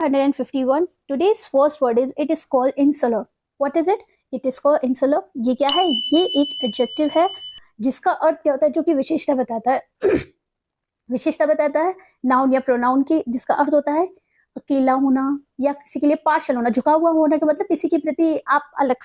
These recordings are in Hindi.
151. Today's first word is it is called insular. What is it? It is called insular. ये क्या है? ये एक एडजेक्टिव है जिसका अर्थ क्या होता है, जो कि विशेषता बताता है विशेषता बताता है नाउन या प्रोनाउन की, जिसका अर्थ होता है अकेला होना या किसी के लिए पार्शल होना, झुका हुआ होना का मतलब किसी के प्रति आप अलग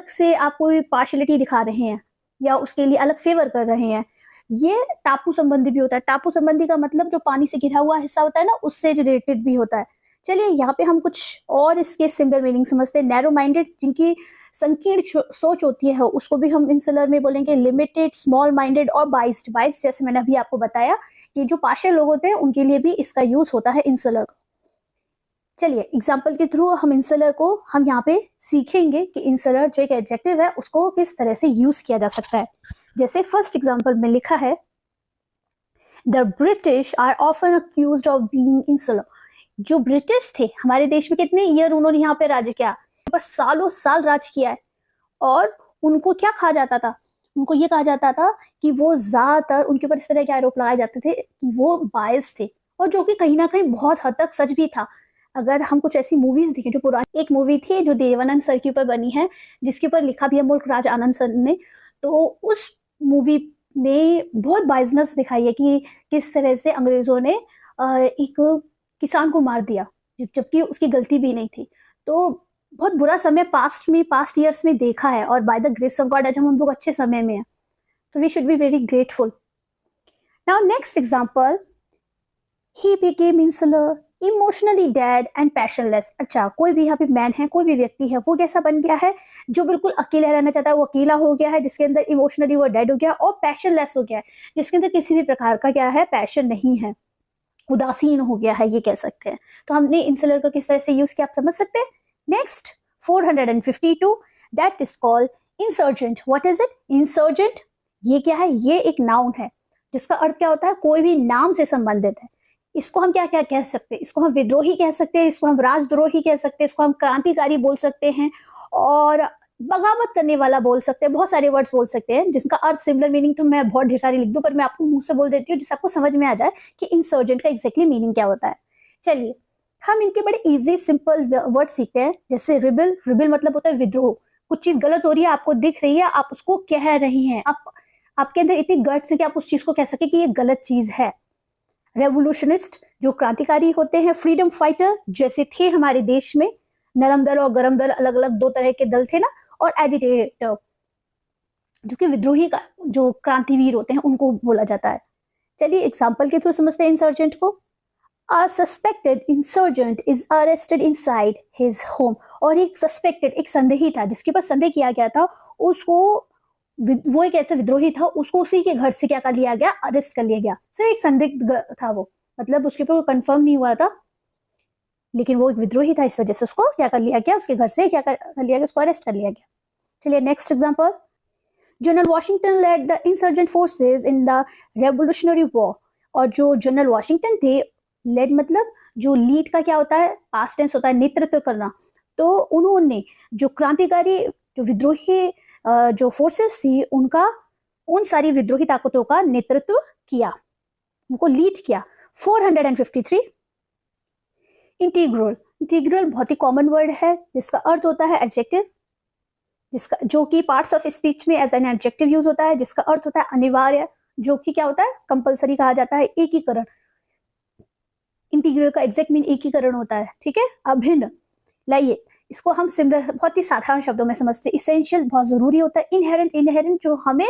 से आप कोई पार्शलिटी दिखा रहे हैं या उसके लिए अलग फेवर कर रहे हैं। ये टापू संबंधी भी होता है। टापू संबंधी का मतलब जो पानी से घिरा हुआ हिस्सा होता है ना, उससे रिलेटेड भी होता है। चलिए यहाँ पे हम कुछ और इसके सिमिलर मीनिंग समझते हैं। नैरो माइंडेड, जिनकी संकीर्ण सोच होती है, उसको भी हम इंसुलर में बोलेंगे। लिमिटेड, स्मॉल माइंडेड और बाइस्ड। बाइस्ड जैसे मैंने अभी आपको बताया कि जो पार्शियल लोग होते हैं उनके लिए भी इसका यूज होता है इंसुलर का। चलिए एग्जाम्पल के थ्रू हम इंसुलर को हम यहाँ पे सीखेंगे कि इंसुलर जो एक एडजेक्टिव है उसको किस तरह से यूज किया जा सकता है। जैसे फर्स्ट एग्जाम्पल में लिखा है, the British are often accused of being insular. जो ब्रिटिश थे हमारे देश में, कितने ईयर उन्होंने यहाँ पे राज किया, पर सालों साल राज किया है। और उनको क्या कहा जाता था? उनको ये कहा जाता था कि वो ज्यादातर, उनके ऊपर इस तरह के आरोप लगाए जाते थे कि वो बायस थे, और जो कि कहीं ना कहीं बहुत हद तक सच भी था। अगर हम कुछ ऐसी मूवीज देखें जो पुरानी, एक मूवी थी जो देवानंद सर के ऊपर बनी है, जिसके ऊपर लिखा भी है मुल्क राज आनंद सर ने, तो उस मूवी में बहुत बाइजनेस दिखाई है कि किस तरह से अंग्रेजों ने एक किसान को मार दिया, जबकि उसकी गलती भी नहीं थी। तो बहुत बुरा समय पास्ट ईयर्स में देखा है, और by the grace of God आज हम लोग अच्छे समय में हैं। तो we should be very grateful. Now next example, he became insular, emotionally dead and passionless. अच्छा, कोई भी यहाँ पे मैन है, कोई भी व्यक्ति है, वो कैसा बन गया है? जो बिल्कुल अकेला रहना चाहता है, वो अकेला हो गया है, जिसके अंदर इमोशनली वो डेड हो गया, और पैशनलेस हो गया है, जिसके अंदर किसी भी प्रकार का क्या है, पैशन नहीं है, उदासीन हो गया है, ये कह सकते हैं। तो हमने इंसुलर का किस तरह से यूज किया, आप समझ सकते हैं। Next 452, that is called insurgent. What is it? Insurgent ये क्या है? ये एक नाउन है जिसका अर्थ क्या होता है, कोई भी नाम से संबंधित है। इसको हम क्या क्या कह सकते हैं? इसको हम विद्रोही कह सकते हैं, इसको हम राजद्रोही कह सकते हैं, इसको हम क्रांतिकारी बोल सकते हैं, और बगावत करने वाला बोल सकते हैं। बहुत सारे वर्ड्स बोल सकते हैं जिसका अर्थ सिमिलर मीनिंग तो मैं बहुत ढेर सारी लिख दूं, पर मैं आपको मुंह से बोल देती हूँ जिससे आपको समझ में आ जाए कि इंसर्जेंट का एग्जैक्टली मीनिंग क्या होता है। चलिए हम इनके बड़े इजी सिंपल वर्ड सीखते हैं। जैसे रिबल, रिबल मतलब होता है विद्रोह। कुछ चीज गलत हो रही है, आपको दिख रही है, आप उसको कह रही हैं, आपके अंदर इतनी गट्स है कि आप उस चीज को कह सके कि ये गलत चीज है। रेवोल्यूशनिस्ट जो क्रांतिकारी होते हैं। फ्रीडम फाइटर जैसे थे हमारे देश में, नरम दल और गरम दल, अलग अलग दो तरह के दल थे ना। और एजिटेटर जो कि विद्रोही का, जो क्रांतिवीर होते हैं, उनको बोला जाता है। चलिए एग्जाम्पल के थ्रू समझते हैं इंसर्जेंट को। A suspected insurgent is arrested inside his home। और एक सस्पेक्टेड, एक संदेही था जिसके ऊपर संदेह किया गया था, उसको, वो एक ऐसा विद्रोही था, उसको उसी के घर से क्या कर लिया गया, अरेस्ट कर लिया गया। सिर्फ एक संदिग्ध था वो, मतलब उसके ऊपर कंफर्म नहीं हुआ था, लेकिन वो एक विद्रोही था, इस वजह से उसको क्या कर लिया गया, उसके घर से क्या कर लिया गया, उसको अरेस्ट कर लिया गया। चलिए next example, General Washington led the insurgent forces in the revolutionary war. और जो जनरल वॉशिंगटन थे, लेड मतलब जो लीड का क्या होता है, पास्ट टेंस होता है, नेतृत्व करना। तो उन्होंने जो क्रांतिकारी, जो विद्रोही जो फोर्सेस थी, उनका, उन सारी विद्रोही ताकतों का नेतृत्व किया, उनको लीड किया। 453, इंटीग्रल। इंटीग्रल बहुत ही कॉमन वर्ड है जिसका अर्थ होता है एडजेक्टिव, जिसका, जो कि पार्ट्स ऑफ स्पीच में एज एन एडजेक्टिव यूज होता है, जिसका अर्थ होता है अनिवार्य, जो कि क्या होता है, कंपलसरी कहा जाता है, एकीकरण। इंटीग्रल का एग्जैक्ट मीन एकीकरण होता है, ठीक है, अभिन्न। लाइए इसको हम सिमिलर, बहुत ही साधारण शब्दों में समझते हैं। इसेंशियल बहुत जरूरी होता है। इनहेरेंट, इनहेरेंट जो हमें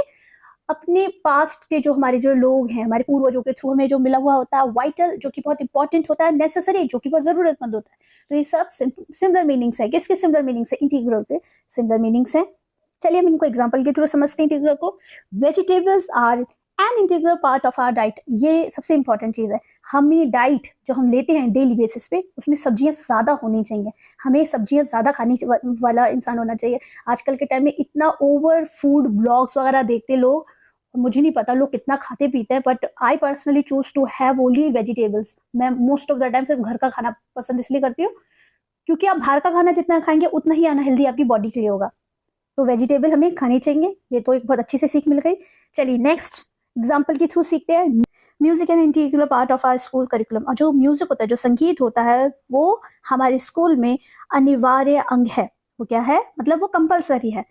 अपने पास्ट के, जो हमारे जो लोग हैं, हमारे पूर्वजों के थ्रू हमें जो मिला हुआ होता है। वाइटल जो कि बहुत इंपॉर्टेंट होता है। नेसेसरी जो कि बहुत जरूरतमंद होता है। तो ये सब सिमिलर मीनिंग्स है। किसके सिमिलर मीनिंग्स है? इंटीग्रल के सिमिलर मीनिंग्स है। चलिए हम इनको एग्जाम्पल के थ्रू समझते हैं इंटीग्रल को। Vegetables are an integral part of our diet. ये सबसे इंपॉर्टेंट चीज है। हमें डाइट जो हम लेते हैं डेली बेसिस पे, उसमें सब्जियां ज्यादा होनी चाहिए। हमें सब्जियां ज्यादा खाने वाला इंसान होना चाहिए। आजकल के टाइम में इतना ओवर फूड ब्लॉग्स वगैरह देखते लोग, मुझे नहीं पता लोग कितना खाते पीते हैं, but I personally choose to have only vegetables. मैं मोस्ट ऑफ द टाइम सिर्फ घर का खाना पसंद इसलिए करती हूँ क्योंकि आप बाहर का खाना जितना खाएंगे उतना ही अनहेल्दी आपकी बॉडी के लिए होगा। तो वेजिटेबल हमें खानी चाहिए। ये तो एक बहुत अच्छी से सीख मिल गई। चलिए नेक्स्ट एग्जाम्पल के थ्रू सीखते हैं। Music an integral part of our school curriculum. और जो म्यूजिक होता है, जो संगीत होता है, वो हमारे स्कूल में अनिवार्य अंग है। वो क्या है, मतलब वो कंपलसरी है।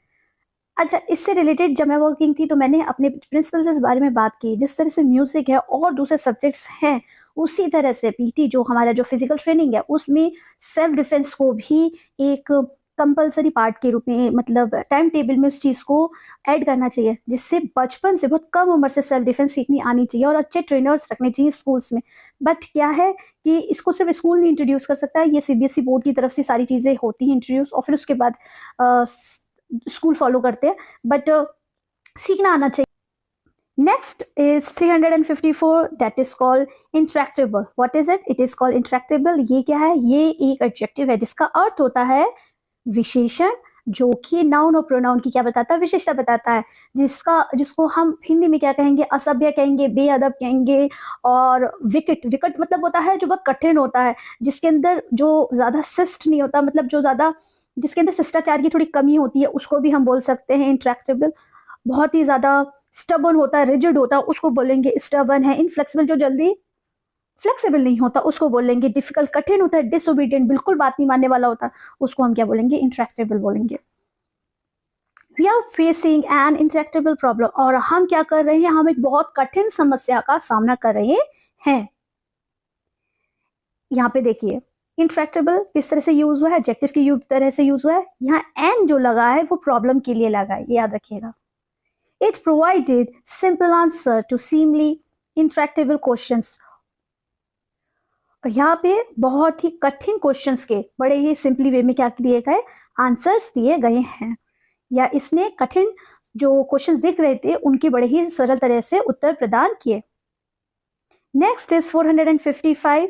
अच्छा, इससे रिलेटेड जब मैं वर्किंग थी तो मैंने अपने प्रिंसिपल से इस बारे में बात की। जिस तरह से म्यूजिक है और दूसरे सब्जेक्ट्स हैं, उसी तरह से पीटी जो हमारा जो फिजिकल ट्रेनिंग है, उसमें सेल्फ डिफेंस को भी एक कंपलसरी पार्ट के रूप में, मतलब टाइम टेबल में उस चीज़ को ऐड करना चाहिए, जिससे बचपन से बहुत कम उम्र से सेल्फ डिफेंस सीखनी आनी चाहिए और अच्छे ट्रेनर्स रखने चाहिए स्कूल्स में। बट क्या है कि इसको सिर्फ स्कूल नहीं इंट्रोड्यूस कर सकता है, ये सीबीएसई बोर्ड की तरफ से सारी चीज़ें होती हैं इंट्रोड्यूस, और फिर उसके बाद स्कूल फॉलो करते हैं, बट सीखना आना चाहिए। Next is 354, that is called intractable. What is it? It is called intractable. ये क्या है? ये एक एडजेक्टिव है जिसका अर्थ होता है विशेषण, जो कि नाउन और प्रोनाउन की क्या बताता है, विशेषता बताता है। जिसको हम हिंदी में क्या कहेंगे, असभ्य कहेंगे, बेअदब कहेंगे, और विकट। विकट मतलब होता है जो बहुत कठिन होता है, जिसके अंदर जो ज्यादा शिष्ट नहीं होता, मतलब जो ज्यादा, जिसके अंदर शिष्टाचार की थोड़ी कमी होती है, उसको भी हम बोल सकते हैं इंट्रैक्टेबल। बहुत ही ज्यादा स्टबन होता है, रिजिड होता है, उसको बोलेंगे स्टबन है। इनफ्लेक्सिबल, जो जल्दी फ्लेक्सिबल नहीं होता, उसको बोलेंगे डिफिकल्ट। कठिन होता है, डिसोबीडियंट, बिल्कुल बात नहीं मानने वाला होता है, उसको हम क्या बोलेंगे, इंट्रैक्टेबल बोलेंगे। We are facing an intractable problem, और हम क्या कर रहे हैं, हम एक बहुत कठिन समस्या का सामना कर रहे हैं। यहाँ पे देखिए इंट्रैक्टेबल किस तरह से यूज हुआ है, एडजेक्टिव की तरह से यूज हुआ है। यहाँ एन जो लगा है वो प्रॉब्लम के लिए लगा है, ये याद रखिएगा। It provided simple answer to seemingly intractable questions. और यहाँ पे बहुत ही कठिन क्वेश्चंस के बड़े ही सिंपली वे में क्या दिए गए, आंसर्स दिए गए हैं, या इसने कठिन जो क्वेश्चंस दिख रहे थे उनके बड़े ही सरल तरह से उत्तर प्रदान किए। Next is 455।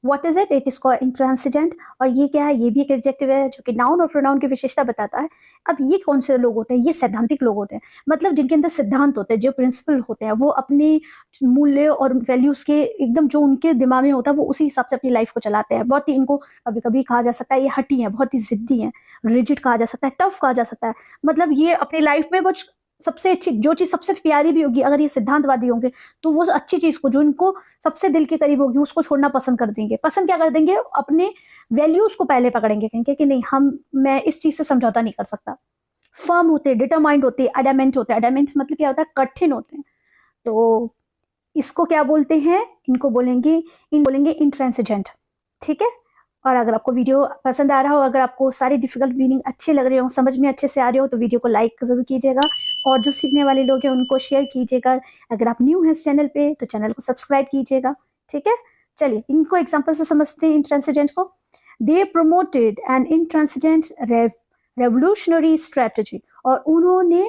What is it is called intransigent. और ये क्या है, ये भी एक एडजेक्टिव है जो कि नाउन और प्रोनाउन की विशेषता बताता है। अब ये कौन से लोग होते हैं, ये सैद्धांतिक लोग होते हैं, मतलब जिनके अंदर सिद्धांत होते हैं, जो प्रिंसिपल होते हैं, वो अपने मूल्य और वैल्यूज के एकदम जो उनके दिमाग में होता है वो उसी हिसाब से अपनी लाइफ को चलाते हैं। बहुत ही इनको कभी कभी कहा जा सकता है ये हठी है, बहुत ही जिद्दी है, रिजिड कहा जा सकता है, टफ कहा जा सकता है। मतलब ये अपनी लाइफ में बहुत सबसे अच्छी जो चीज सबसे प्यारी भी होगी, अगर ये सिद्धांतवादी होंगे तो वो अच्छी चीज को जो इनको सबसे दिल के करीब होगी उसको छोड़ना पसंद कर देंगे। पसंद क्या कर देंगे, अपने वैल्यूज को पहले पकड़ेंगे, कहेंगे कि नहीं, मैं इस चीज से समझौता नहीं कर सकता। फर्म होते, डिटरमाइंड होते, एडामेंट होते। एडामेंट मतलब क्या होता है, कठिन होते हैं। तो इसको क्या बोलते हैं, इनको बोलेंगे इंट्रांसिजेंट। ठीक है। और अगर आपको वीडियो पसंद आ रहा हो, अगर आपको सारे डिफिकल्ट मीनिंग अच्छे लग रहे हो, समझ में अच्छे से आ रहे हो, तो वीडियो को लाइक जरूर कीजिएगा, और जो सीखने वाले लोग हैं उनको शेयर कीजिएगा। अगर आप न्यू हैं इस चैनल पे तो चैनल को सब्सक्राइब कीजिएगा। ठीक है, चलिए इनको एग्जाम्पल से समझते हैं इंट्रांसिजेंट को। दे प्रोमोटेड एन इंट्रांसिजेंट रेवोल्यूशनरी स्ट्रेटजी। और उन्होंने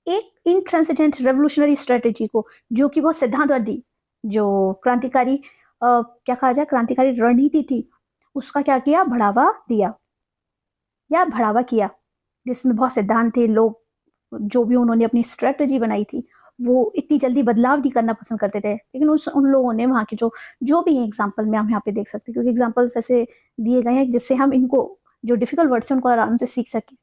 एक इंट्रांसिजेंट रेवोल्यूशनरी स्ट्रेटजी को, जो कि बहुत सिद्धांतवादी, जो क्रांतिकारी क्या कहा जाए, क्रांतिकारी रणनीति थी, उसका क्या किया, बढ़ावा दिया या बढ़ावा किया, जिसमें बहुत सिद्धांत थे। लोग जो भी उन्होंने अपनी स्ट्रेटजी बनाई थी वो इतनी जल्दी बदलाव नहीं करना पसंद करते थे, लेकिन उन लोगों ने वहाँ के जो भी एग्जाम्पल में हम यहाँ पे देख सकते हैं, क्योंकि एग्जाम्पल्स ऐसे दिए गए हैं जिससे हम इनको जो डिफिकल्ट वर्ड्स हैं उनको आराम से सीख सकें।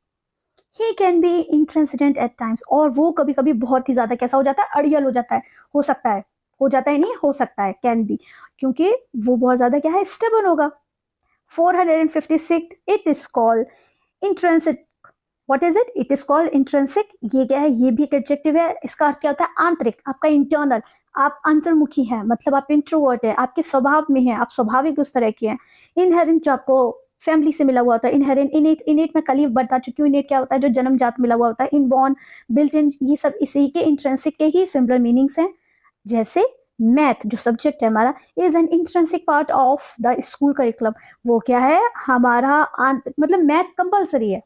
He can be intransigent at times. और वो कभी कभी बहुत ही ज्यादा कैसा हो जाता है, अड़ियल हो जाता है, हो सकता है, हो जाता है नहीं, हो सकता है, कैन बी, क्योंकि वो बहुत ज्यादा क्या है, स्टेबल होगा। 456 it is called intrinsic. What is it, it is called intrinsic. ये क्या है, ये भी एक एडजेक्टिव है। इसका अर्थ क्या होता है, आंतरिक, आपका इंटरनल, आप अंतर्मुखी हैं, मतलब आप इंट्रोवर्ट है, आपके स्वभाव में है, आप स्वाभाविक उस तरह के हैं। इनहेरेंट जो आपको फैमिली से मिला हुआ होता है, इनहेरेंट, इनेट में कल ही बता चुकी हूँ, इनेट क्या होता है, जो जन्मजात मिला हुआ होता है। इनबॉर्न, बिल्ट इन, ये सब इसी के इंट्रिंसिक के ही सिमिलर मीनिंग्स हैं। जैसे मैथ जो सब्जेक्ट है हमारा, is an intrinsic part of the school curriculum. वो क्या है, हमारा मतलब मैथ कंपलसरी है।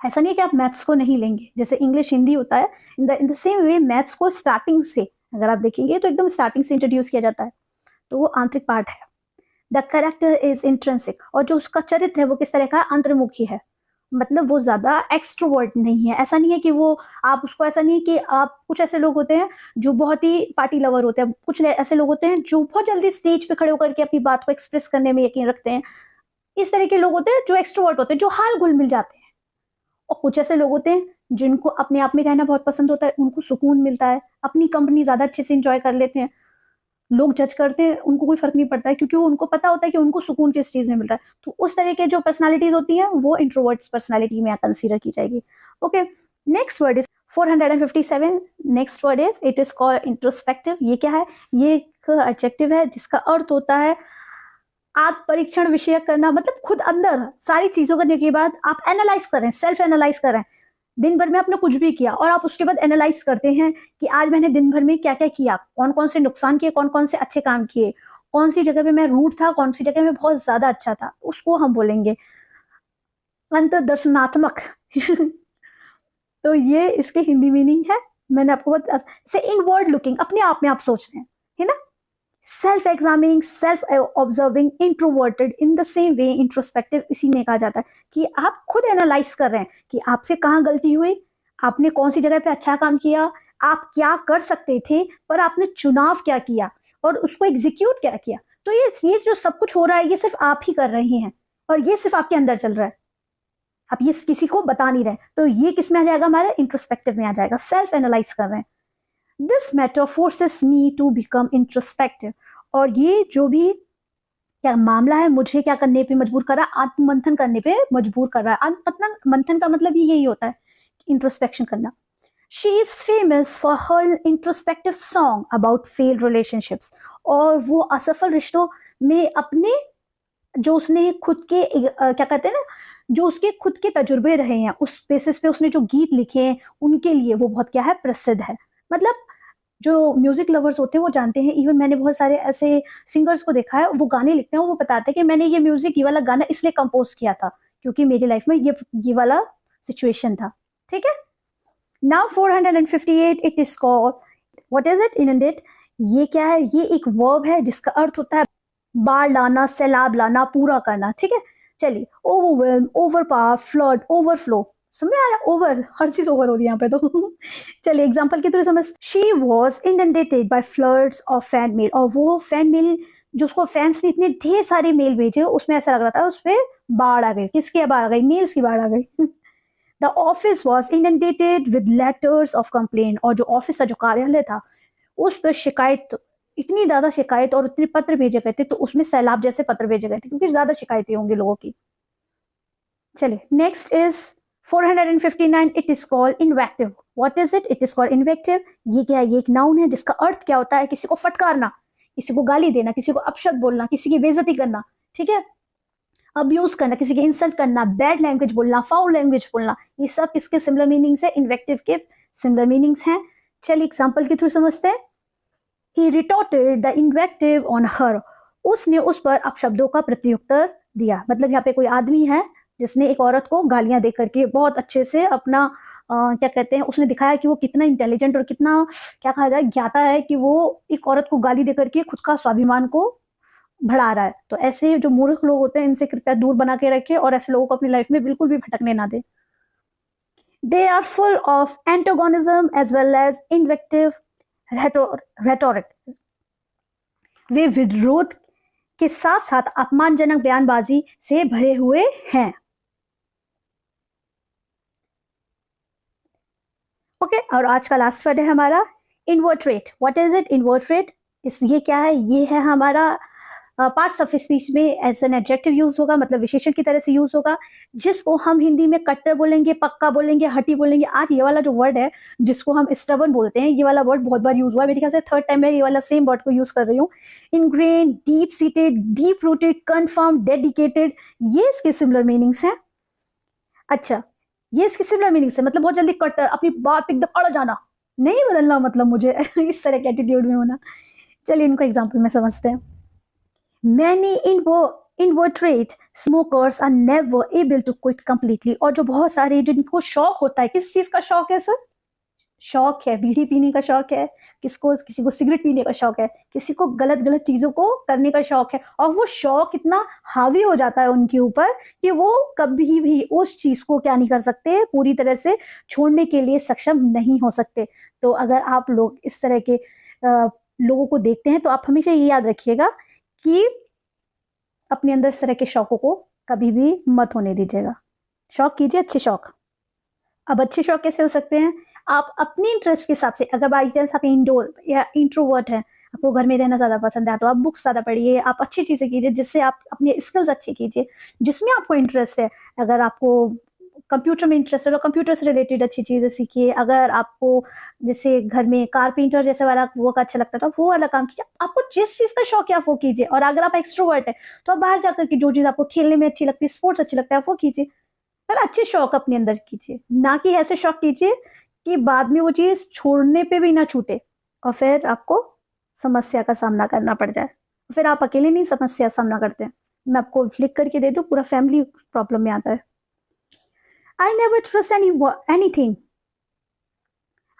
ऐसा नहीं है कि आप मैथ्स को नहीं लेंगे, जैसे इंग्लिश हिंदी होता है, in the same way maths को स्टार्टिंग से अगर आप देखेंगे तो एकदम स्टार्टिंग से इंट्रोड्यूस किया जाता है, तो वो आंतरिक पार्ट है। The character is intrinsic. और जो उसका चरित्र है वो किस तरह का, अंतर्मुखी है, मतलब वो ज्यादा एक्सट्रोवर्ट नहीं है। ऐसा नहीं है कि वो, आप उसको, ऐसा नहीं है कि आप, कुछ ऐसे लोग होते हैं जो बहुत ही पार्टी लवर होते हैं, कुछ ऐसे लोग होते हैं जो बहुत जल्दी स्टेज पे खड़े होकर के अपनी बात को एक्सप्रेस करने में यकीन रखते हैं। इस तरह के लोग होते हैं जो एक्सट्रोवर्ट होते हैं, जो हाल घुल मिल जाते हैं। और कुछ ऐसे लोग होते हैं जिनको अपने आप में रहना बहुत पसंद होता है, उनको सुकून मिलता है, अपनी कंपनी ज़्यादा अच्छे से इंजॉय कर लेते हैं। लोग जज करते हैं, उनको कोई फ़र्क नहीं पड़ता है, क्योंकि वो उनको पता होता है कि उनको सुकून किस चीज़ में मिल रहा है। तो उस तरह के जो पर्सनैलिटीज़ होती हैं, वो इंट्रोवर्ट्स पर्सनैलिटी में कंसीडर की जाएगी। Okay, next word is 457। Next word is it is called introspective. ये क्या है? ये एक एडजेक्टिव है जिसका अर्थ होता है आत्म परीक्षण विषय करना, मतलब खुद अंदर सारी चीज़ों करने के बाद आप एनालाइज कर रहे हैं, सेल्फ एनालाइज कर रहे हैं। दिन भर में आपने कुछ भी किया और आप उसके बाद एनालाइज करते हैं कि आज मैंने दिन भर में क्या क्या किया, कौन कौन से नुकसान किए, कौन कौन से अच्छे काम किए, कौन सी जगह पे मैं रूट था, कौन सी जगह में बहुत ज्यादा अच्छा था, उसको हम बोलेंगे अंतर्दर्शनात्मक। तो ये इसके हिंदी मीनिंग है। मैंने आपको से इनवर्ड लुकिंग, अपने आप में आप सोच रहे हैं, है ना। Self examining, self observing, introverted, in the same way introspective इसी में कहा जाता है कि आप खुद एनालाइज कर रहे हैं कि आपसे कहाँ गलती हुई, आपने कौन सी जगह पे अच्छा काम किया, आप क्या कर सकते थे पर आपने चुनाव क्या किया और उसको एग्जीक्यूट क्या किया। तो ये जो सब कुछ हो रहा है ये सिर्फ आप ही कर रहे हैं और ये सिर्फ आपके अंदर चल रहा है, आप ये किसी को बता नहीं रहे। तो ये किस में आ जाएगा? हमारे इंट्रोस्पेक्टिव में आ जाएगा, सेल्फ एनालाइज कर रहे हैं। This matter forces me to become introspective. और ये जो भी क्या मामला है मुझे क्या करने पे मजबूर कर रहा है? आत्ममंथन करने पे मजबूर कर रहा है। आत्ममंथन का मतलब ही यही होता है, इंट्रोस्पेक्शन करना। She is famous for her introspective song about failed relationships. और वो असफल रिश्तों में अपने जो उसने खुद के क्या कहते हैं ना, जो उसके खुद के तजुर्बे रहे हैं उस बेसिस पे उसने जो गीत लिखे हैं उनके लिए वो बहुत क्या है, प्रसिद्ध है। मतलब जो म्यूजिक लवर्स होते हैं वो जानते हैं, इवन मैंने बहुत सारे ऐसे सिंगर्स को देखा है, वो गाने लिखते हैं, वो बताते हैं कि मैंने ये म्यूजिक, ये वाला गाना इसलिए कंपोज किया था क्योंकि मेरी लाइफ में ये वाला सिचुएशन था। ठीक है, now 458 it is called, what is it? Inundate. ये क्या है? ये एक वर्ब है जिसका अर्थ होता है बाढ़ लाना, सैलाब लाना, पूरा करना। ठीक है, चलिए, ओवरवेल्म, ओवरपावर, फ्लड, ओवरफ्लो। समझ आया? ओवर, हर चीज ओवर हो रही है यहाँ पे तो। चलिए एग्जांपल के थ्रू समझ। She was inundated by floods of fan mail. और वो फैन मेल जो उसको फैंस ने इतने ढेर सारे मेल भेजे, उसमें ऐसा लग रहा था उस पर बाढ़ आ गई। किसकी बाढ़ आ गई? मेल्स की बाढ़ आ गई। The office was inundated with letters of complain. और जो ऑफिस का जो कार्यालय था उस पर शिकायत, इतनी ज्यादा शिकायत और इतने पत्र भेजे गए थे, तो उसमें सैलाब जैसे पत्र भेजे गए थे क्योंकि ज्यादा शिकायतें होंगी लोगों की। चलिए next is 459 it is called invective. What is it? It is called invective. ये क्या है? ये एक नाउन है जिसका अर्थ क्या होता है? किसी को फटकारना, किसी को गाली देना, किसी को अपशब्द बोलना, किसी की बेइज्जती करना। ठीक है, अब्यूज करना, किसी की इंसल्ट करना, बैड लैंग्वेज बोलना, फाउल लैंग्वेज बोलना, ये सब किसके सिमिलर मीनिंग्स है? इन्वेक्टिव के सिमिलर मीनिंग्स हैं। चलिए एग्जांपल के थ्रू समझते हैं। He retorted the invective on her. उसने उस पर अपशब्दों का प्रत्युत्तर दिया। मतलब यहाँ पे कोई आदमी है जिसने एक औरत को गालियां दे करके बहुत अच्छे से अपना क्या कहते हैं, उसने दिखाया कि वो कितना इंटेलिजेंट और कितना क्या कहा जाए, ज्ञाता है कि वो एक औरत को गाली दे करके खुद का स्वाभिमान को बढ़ा रहा है। तो ऐसे जो मूर्ख लोग होते हैं इनसे कृपया दूर बना के रखें और ऐसे लोगों को अपनी लाइफ में बिल्कुल भी भटकने ना दें। They are full of antagonism as well as invective rhetoric. वे विरोध के साथ साथ अपमानजनक बयानबाजी से भरे हुए हैं। ओके, और आज का लास्ट वर्ड है हमारा inveterate. What is it? Inveterate, इस ये क्या है? ये है हमारा पार्ट्स ऑफ स्पीच में एज एन एडजेक्टिव यूज होगा, मतलब विशेषण की तरह से यूज होगा, जिसको हम हिंदी में कट्टर बोलेंगे, पक्का बोलेंगे, हटी बोलेंगे। आज ये वाला जो वर्ड है जिसको हम स्टबर्न बोलते हैं, ये वाला वर्ड बहुत बार यूज हुआ है, मेरे ख्याल से थर्ड टाइम मैं ये वाला सेम वर्ड को यूज कर रही हूँ। Ingrained, deep seated, deep rooted, confirm, dedicated, ये इसके सिमिलर मीनिंग्स हैं। अच्छा, ये इसके सिमिलर मीनिंग्स है, मतलब बहुत जल्दी कट्टर, अपनी बात एकदम अड़ जाना, नहीं बदलना, मतलब मुझे इस तरह के एटीट्यूड में होना। चलिए इनको एग्जाम्पल में समझते हैं। Many invertebrate smokers are never able to quit completely. और जो बहुत सारे जिनको शौक होता है, किस चीज का शौक है सर? शौक है बीड़ी पीने का शौक है, किसी को सिगरेट पीने का शौक है, किसी को गलत गलत चीजों को करने का शौक है, और वो शौक इतना हावी हो जाता है उनके ऊपर कि वो कभी भी उस चीज को क्या नहीं कर सकते, पूरी तरह से छोड़ने के लिए सक्षम नहीं हो सकते। तो अगर आप लोग इस तरह के लोगों को देखते हैं तो आप हमेशा ये याद रखिएगा कि अपने अंदर इस तरह के शौकों को कभी भी मत होने दीजिएगा। शौक कीजिए, अच्छे शौक। अब अच्छे शौक कैसे हो सकते हैं? आप अपने इंटरेस्ट के हिसाब से, अगर बाई चांस आप इंडोर या इंट्रोवर्ट हैं, आपको घर में रहना ज़्यादा पसंद है, तो आप बुक्स ज़्यादा पढ़िए, आप अच्छी चीज़ें कीजिए जिससे आप अपने स्किल्स अच्छे कीजिए, जिसमें आपको इंटरेस्ट है। अगर आपको कंप्यूटर में इंटरेस्ट है तो कंप्यूटर से रिलेटेड अच्छी चीज़ें सीखिए। अगर आपको जैसे घर में कारपेंटर जैसे वाला वो अच्छा लगता है तो वो वाला काम कीजिए। आपको जिस चीज़ का शौक है आप वो कीजिए। और अगर आप एक्सट्रोवर्ट है तो आप बाहर जाकर के जो चीज़ आपको खेलने में अच्छी लगती है, स्पोर्ट्स अच्छी लगता है, आप वो कीजिए। पर अच्छे शौक अपने अंदर कीजिए, ना कि ऐसे शौक कीजिए कि बाद में वो चीज़ छोड़ने पे भी ना छूटे और फिर आपको समस्या का सामना करना पड़ जाए। फिर आप अकेले नहीं समस्या का सामना करते हैं, मैं आपको लिख करके दे दूं, पूरा फैमिली प्रॉब्लम में आता है। I never trust anything.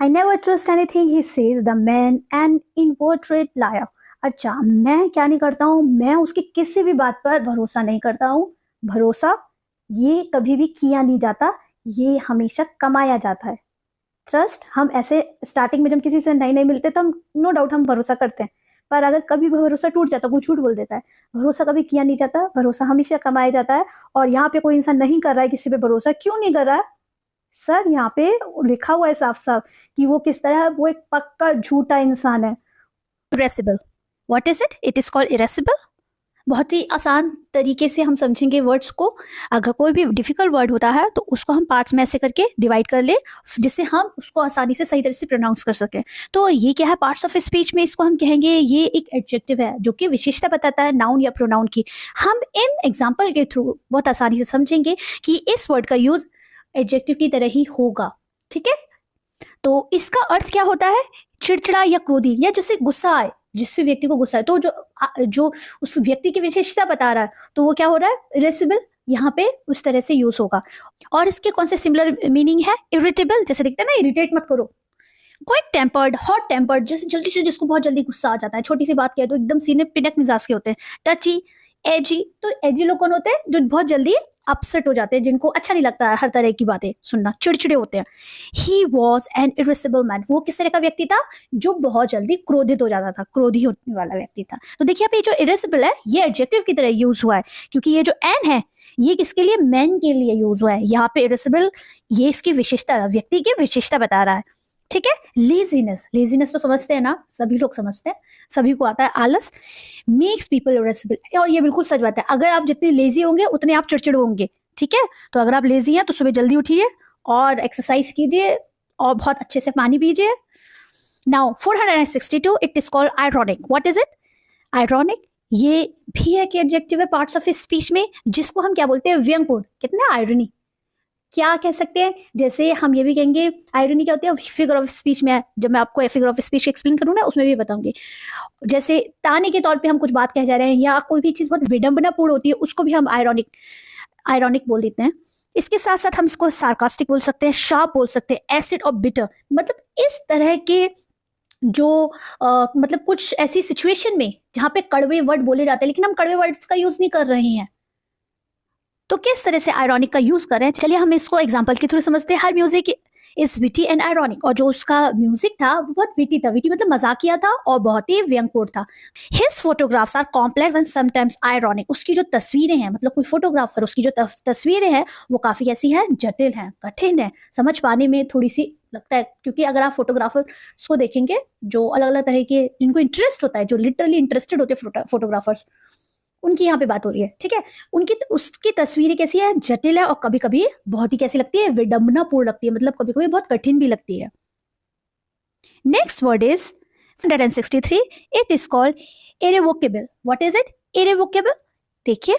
I never trust anything he says, the man an inveterate liar. अच्छा, मैं क्या नहीं करता हूँ, मैं उसकी किसी भी बात पर भरोसा नहीं करता हूँ। भरोसा ये कभी भी किया नहीं जाता, ये हमेशा कमाया जाता है। ट्रस्ट हम ऐसे स्टार्टिंग में जब किसी से नए नए मिलते तो हम नो डाउट हम भरोसा करते हैं, पर अगर कभी भरोसा टूट जाता कोई झूठ बोल देता है। भरोसा कभी किया नहीं जाता, भरोसा हमेशा कमाया जाता है। और यहाँ पे कोई इंसान नहीं कर रहा है किसी पे भरोसा, क्यों नहीं कर रहा है सर? यहाँ पे लिखा हुआ है साफ साफ कि वो किस तरह, वो एक पक्का झूठा इंसान है। इरेसिबल, what is it? It is called इरेसिबल। बहुत ही आसान तरीके से हम समझेंगे वर्ड्स को। अगर कोई भी डिफिकल्ट वर्ड होता है तो उसको हम पार्ट्स में ऐसे करके डिवाइड कर ले, जिससे हम उसको आसानी से सही तरह से प्रोनाउंस कर सकें। तो ये क्या है? पार्ट्स ऑफ स्पीच में इसको हम कहेंगे, ये एक एडजेक्टिव है जो कि विशेषता बताता है नाउन या प्रोनाउन की। हम इन एग्जाम्पल के थ्रू बहुत आसानी से समझेंगे कि इस वर्ड का यूज एडजेक्टिव की तरह ही होगा। ठीक है, तो इसका अर्थ क्या होता है? चिड़चिड़ा या क्रोधी, या जिससे गुस्सा आए, जिस भी व्यक्ति को गुस्सा है, तो जो उस व्यक्ति की विशेषता बता रहा है, तो वो क्या हो रहा है? इरेसिबल यहाँ पे उस तरह से यूज होगा। और इसके कौन से सिमिलर मीनिंग है? इरिटेबल, जैसे दिखता है ना, इरिटेट मत करो। क्वाइट टेम्पर्ड, हॉट टेम्पर्ड, जैसे जल्दी से जिसको बहुत जल्दी गुस्सा आ जाता है, छोटी सी बात कहे तो एकदम सीने पिनक मिजाज के होते हैं। टची, एजी, तो एजी लोग कौन होते हैं? जो बहुत जल्दी अपसेट हो जाते हैं, जिनको अच्छा नहीं लगता है हर तरह की बातें सुनना, चिड़चिड़े होते हैं। ही वॉज एन इरिसिबल मैन, वो किस तरह का व्यक्ति था? जो बहुत जल्दी क्रोधित हो जाता था, क्रोधी होने वाला व्यक्ति था। तो देखिए आप, ये जो इरिसिबल है ये एडजेक्टिव की तरह यूज हुआ है, क्योंकि ये जो एन है ये किसके लिए? मैन के लिए यूज हुआ है। यहाँ पे इरिसिबल ये इसकी विशेषता, व्यक्ति की विशेषता बता रहा है। ठीक है। लेजीनेस, लेजीनेस तो समझते हैं ना, सभी लोग समझते हैं, सभी को आता है। आलस मेक्स पीपल इरेसिबल, और ये बिल्कुल सच बात है। अगर आप जितने लेजी होंगे उतने आप चिड़चिड़ होंगे। ठीक है, तो अगर आप लेजी हैं तो सुबह जल्दी उठिए और एक्सरसाइज कीजिए और बहुत अच्छे से पानी पीजिए। Now 462, it is called ironic. What is it? Ironic ये भी एक एडजेक्टिव है पार्ट्स ऑफ स्पीच में, जिसको हम क्या बोलते हैं? व्यंग्यपूर्ण। कितना आयरनी, क्या कह सकते हैं? जैसे हम ये भी कहेंगे, आयरनी क्या होती है? फिगर ऑफ स्पीच में है, जब मैं आपको फिगर ऑफ स्पीच एक्सप्लेन करूँ ना उसमें भी बताऊंगी। जैसे ताने के तौर पे हम कुछ बात कह जा रहे हैं, या कोई भी चीज़ बहुत विडंबनापूर्ण होती है, उसको भी हम आयरॉनिक बोल देते हैं। इसके साथ साथ हम इसको सार्कास्टिक बोल सकते हैं, शार्प बोल सकते हैं, एसिड और बिटर। मतलब इस तरह के जो मतलब कुछ ऐसी सिचुएशन में जहाँ पे कड़वे वर्ड बोले जाते हैं, लेकिन हम कड़वे वर्ड्स का यूज नहीं कर रहे हैं, तो किस तरह से आयरॉनिक का यूज करें? चलिए हम इसको एग्जांपल के थ्रू समझते हैं। Her music is witty and ironic, और जो उसका म्यूजिक था वो बहुत विटी था। विटी मतलब मजाकिया था और बहुत ही व्यंग्यपूर्ण था। His photographs are complex and sometimes ironic, उसकी जो तस्वीरें हैं, मतलब कोई फोटोग्राफर, उसकी जो तस्वीरें हैं वो काफी ऐसी हैं, जटिल हैं, कठिन है, समझ पाने में थोड़ी सी लगता है। क्योंकि अगर आप फोटोग्राफर्स को देखेंगे जो अलग अलग तरह के, जिनको इंटरेस्ट होता है, जो लिटरली इंटरेस्टेड होते हैं फोटोग्राफर्स, उनकी यहाँ पे बात हो रही है। ठीक है, उसकी तस्वीरें कैसी है? जटिल है, और कभी कभी बहुत ही कैसी लगती है? विडंबनापूर्ण लगती है, मतलब कभी कभी बहुत कठिन भी लगती है। Next word is 163, it is called irrevocable. What is it? Irrevocable. देखिए,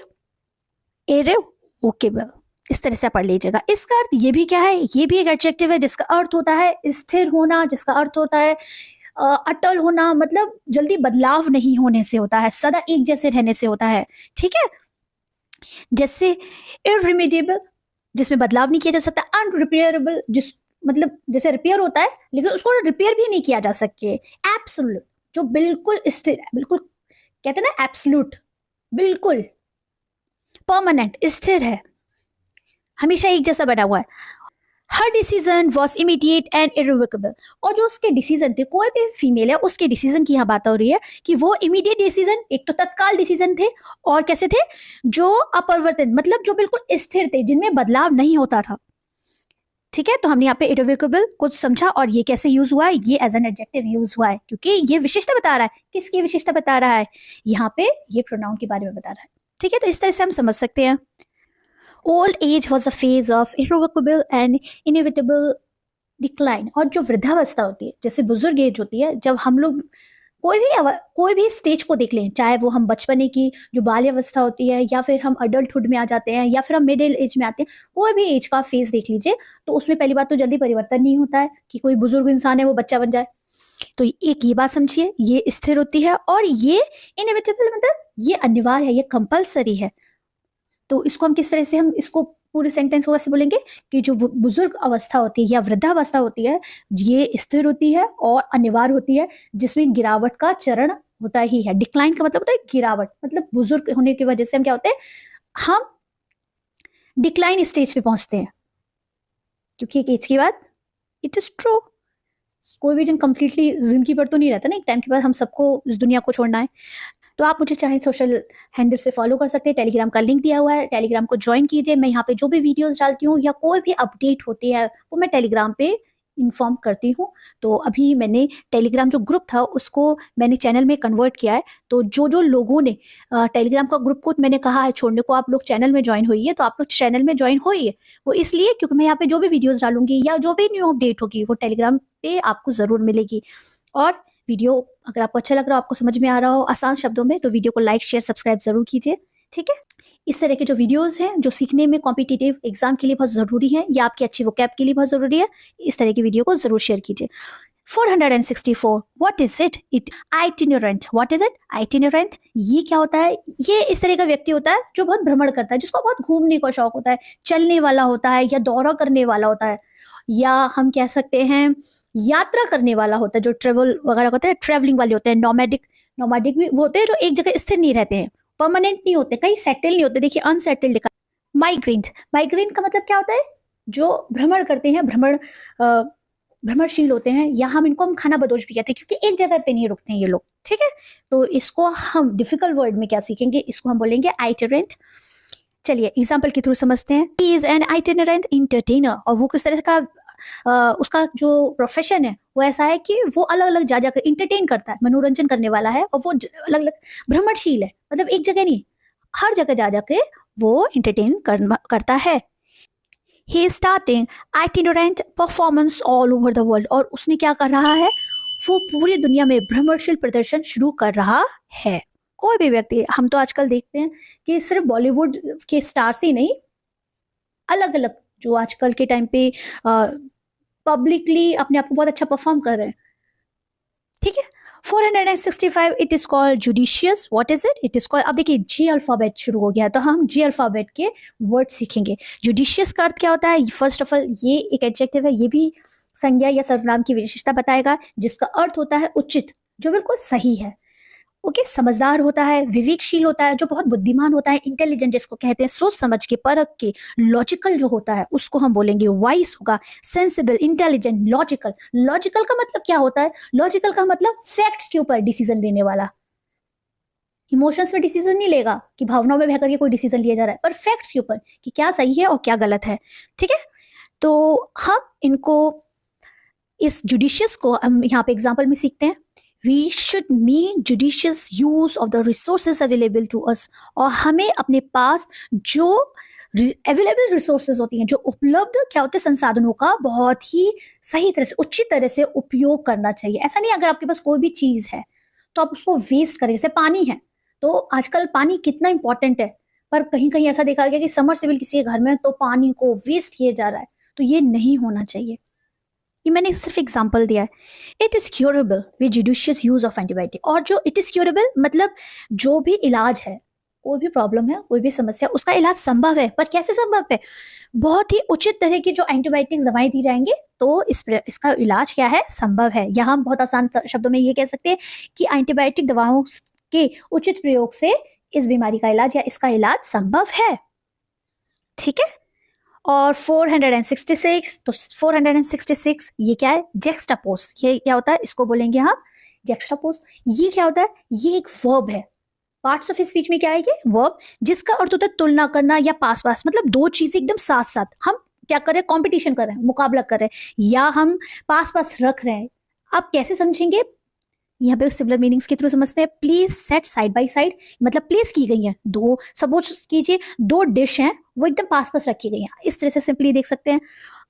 इरेवोकेबल इस तरह से पढ़ लीजिएगा। इसका अर्थ ये भी क्या है? ये भी एक एडजेक्टिव है जिसका अर्थ होता है स्थिर होना, जिसका अर्थ होता है अटल होना, मतलब जल्दी बदलाव नहीं होने से होता है, सदा एक जैसे रहने से होता है। ठीक है, जैसे इररिमेडिएबल, जिसमें बदलाव नहीं किया जा सकता। अनरिपेयरेबल, जिस मतलब जैसे रिपेयर होता है लेकिन उसको रिपेयर भी नहीं किया जा सके। एब्सोल्यूट, जो बिल्कुल स्थिर है, बिल्कुल कहते हैं ना एब्सोल्यूट, बिल्कुल। परमानेंट, स्थिर है, हमेशा एक जैसा बना हुआ है। Her decision was immediate and irrevocable, और जो उसके डिसीजन थे, कोई भी फीमेल है उसके डिसीजन की यहाँ बात हो रही है कि वो इमीडिएट डिसीजन, एक तो तत्काल डिसीजन थे, और कैसे थे? जो अपरिवर्तन, मतलब जो बिल्कुल स्थिर थे, जिनमें बदलाव नहीं होता था। ठीक है, तो हमने यहाँ पे इररिवोकेबल कुछ समझा और ये कैसे यूज हुआ है, ये एज एन एडजेक्टिव यूज हुआ है क्योंकि ये विशेषता बता रहा है। किसकी विशेषता बता रहा है, यहाँ पे ये प्रोनाउन के बारे में बता रहा है। ठीक है, तो इस तरह से हम समझ सकते हैं। Old age was a phase of irrevocable and inevitable decline. और जो वृद्धावस्था होती है, जैसे बुजुर्ग एज होती है, जब हम लोग कोई भी स्टेज को देख लें, चाहे वो हम बचपने की जो बाल्यावस्था होती है, या फिर हम अडल्टहुड में आ जाते हैं, या फिर हम मिडिल एज में आते हैं, कोई भी एज का फेज देख लीजिए, तो उसमें पहली बात तो जल्दी परिवर्तन नहीं होता है कि कोई बुजुर्ग इंसान है वो बच्चा बन जाए। तो एक ये बात समझिए, ये स्थिर होती है और ये इनएविटेबल मतलब ये अनिवार्य है, ये कंपल्सरी है। तो इसको हम किस तरह से हम इसको पूरे सेंटेंस को ऐसे बोलेंगे कि जो बुजुर्ग अवस्था होती है या वृद्धावस्था होती है, ये स्थिर होती है और अनिवार्य होती है, जिसमें गिरावट का चरण होता ही है। डिक्लाइन का मतलब होता है गिरावट, मतलब बुजुर्ग होने की वजह से हम क्या होते हैं, हम डिक्लाइन स्टेज पे पहुंचते हैं, क्योंकि एक एज के बाद इट इज ट्रू, कोई भी जन कंप्लीटली जिंदगी भर तो नहीं रहता ना, एक टाइम के बाद हम सबको इस दुनिया को छोड़ना है। तो आप मुझे चाहे सोशल हैंडल्स पे फॉलो कर सकते हैं, टेलीग्राम का लिंक दिया हुआ है, टेलीग्राम को ज्वाइन कीजिए। मैं यहाँ पे जो भी वीडियोस डालती हूँ या कोई भी अपडेट होती है वो मैं टेलीग्राम पे इन्फॉर्म करती हूँ। तो अभी मैंने टेलीग्राम जो ग्रुप था उसको मैंने चैनल में कन्वर्ट किया है, तो जो लोगों ने टेलीग्राम का ग्रुप को मैंने कहा है छोड़ने को, आप लोग चैनल में ज्वाइन होइए, तो आप लोग चैनल में ज्वाइन होइए। वो इसलिए क्योंकि मैं यहाँ पे जो भी वीडियोज डालूंगी या जो भी न्यू अपडेट होगी वो टेलीग्राम पे आपको जरूर मिलेगी। और वीडियो अगर आपको अच्छा लग रहा हो, आपको समझ में आ रहा हो आसान शब्दों में, तो वीडियो को लाइक शेयर सब्सक्राइब जरूर कीजिए। ठीक है, इस तरह के जो वीडियोस हैं जो सीखने में कॉम्पिटिटिव एग्जाम के लिए बहुत जरूरी है या आपकी अच्छी वोकैब के लिए बहुत जरूरी है, इस तरह की वीडियो को जरूर शेयर कीजिए। 464 what is it itinerant. What is it itinerant, ये क्या होता है, ये इस तरह का व्यक्ति होता है जो बहुत भ्रमण करता है, जिसको बहुत घूमने का शौक होता है, चलने वाला होता है या दौरा करने वाला होता है, या हम कह सकते हैं यात्रा करने वाला होता है, जो ट्रेवल वगैरह होता है, ट्रेवलिंग वाले होते हैं। नोमैडिक भी वो होते हैं जो एक जगह स्थिर नहीं रहते हैं, परमानेंट नहीं होते, कहीं सेटल नहीं होते। देखिए अनसेटल्ड लिखा। माइग्रेंट का मतलब क्या होता है, जो भ्रमण करते हैं, भ्रमणशील होते हैं, या हम खाना बदोश भी कहते हैं क्योंकि एक जगह पे नहीं रुकते हैं ये लोग। ठीक है, तो इसको हम डिफिकल्ट वर्ड में क्या सीखेंगे, इसको हम बोलेंगे आइटिनेरेंट। चलिए एग्जाम्पल के थ्रू समझते हैं। ही इज एन आइटिनेरेंट एंटरटेनर, और वो किस तरह का उसका जो प्रोफेशन है वो ऐसा है कि वो अलग अलग जा जाकर इंटरटेन करता है, मनोरंजन करने वाला है, और वो अलग अलग भ्रमणशील है, मतलब एक जगह नहीं, हर जगह जा जाके वो इंटरटेन करता है। He is starting itinerant performance all over the world, और उसने क्या कर रहा है, वो पूरी दुनिया में भ्रमणशील प्रदर्शन शुरू कर रहा है। कोई भी व्यक्ति, हम तो आजकल देखते हैं कि सिर्फ बॉलीवुड के स्टार्स ही नहीं, अलग अलग जो आजकल के टाइम पे पब्लिकली अपने आप को बहुत अच्छा परफॉर्म कर रहे हैं। ठीक है, 465 it is called judicious. What is it, it is called, अब देखिए जी अल्फाबेट शुरू हो गया है, तो हम जी अल्फाबेट के वर्ड सीखेंगे। जुडिशियस का अर्थ क्या होता है, फर्स्ट ऑफ ऑल ये एक एडजेक्टिव है, ये भी संज्ञा या सर्वनाम की विशेषता बताएगा, जिसका अर्थ होता है उचित, जो बिल्कुल सही है। ओके, समझदार होता है, विवेकशील होता है, जो बहुत बुद्धिमान होता है, इंटेलिजेंट जिसको कहते हैं, सोच समझ के, परख के, लॉजिकल जो होता है उसको हम बोलेंगे वाइज होगा। Sensible, intelligent, logical. लॉजिकल का मतलब क्या होता है, लॉजिकल का मतलब फैक्ट्स के ऊपर डिसीजन लेने वाला। इमोशंस में डिसीजन नहीं लेगा कि भावनाओं में बहकर के कोई डिसीजन लिया जा रहा है, पर फैक्ट्स के ऊपर कि क्या सही है और क्या गलत है। ठीक है, तो हम इनको, इस जुडिशियस को हम यहाँ पे एग्जाम्पल में सीखते हैं। We should make judicious use of the resources available to us, और हमें अपने पास जो अवेलेबल रिसोर्सेज होती हैं, जो उपलब्ध क्या होते हैं संसाधनों का बहुत ही सही तरह से, उचित तरह से उपयोग करना चाहिए। ऐसा नहीं अगर आपके पास कोई भी चीज है तो आप उसको वेस्ट करें। जैसे पानी है, तो आजकल पानी कितना इंपॉर्टेंट है, पर कहीं कहीं ऐसा देखा गया कि समरसेबल किसी के घर में तो पानी को वेस्ट किया जा रहा है, तो ये नहीं होना चाहिए। ये मैंने सिर्फ एग्जाम्पल दिया है। It is curable with judicious use of antibiotic, और जो इट इज क्योरेबल मतलब जो भी इलाज है, कोई भी प्रॉब्लम है, कोई भी समस्या, उसका इलाज संभव है। पर कैसे संभव है, बहुत ही उचित तरह की जो एंटीबायोटिक्स दवाएं दी जाएंगे तो इसका इलाज क्या है, संभव है। यहाँ हम बहुत आसान शब्दों में ये कह सकते हैं कि एंटीबायोटिक दवाओं के उचित प्रयोग से इस बीमारी का इलाज या इसका इलाज संभव है। ठीक है, और 466, तो 466 ये क्या है, जेक्स्टापोज। ये क्या होता है, इसको बोलेंगे हम जेक्स्टापोज। ये क्या होता है, ये एक वर्ब है। पार्ट्स ऑफ स्पीच में क्या है, ये वर्ब, जिसका अर्थ होता है तुलना करना या पास पास, मतलब दो चीजें एकदम साथ साथ। हम क्या कर रहे हैं, कॉम्पिटिशन कर रहे हैं, मुकाबला कर रहे हैं, या हम पास पास रख रहे हैं। आप कैसे समझेंगे, यहाँ पे सिमिलर मीनिंग्स के थ्रू समझते हैं। Place set side by side, मतलब प्लेस की गई है दो, सपोज कीजिए दो डिश हैं वो एकदम पास पास रखी गई हैं, इस तरह से सिंपली देख सकते हैं।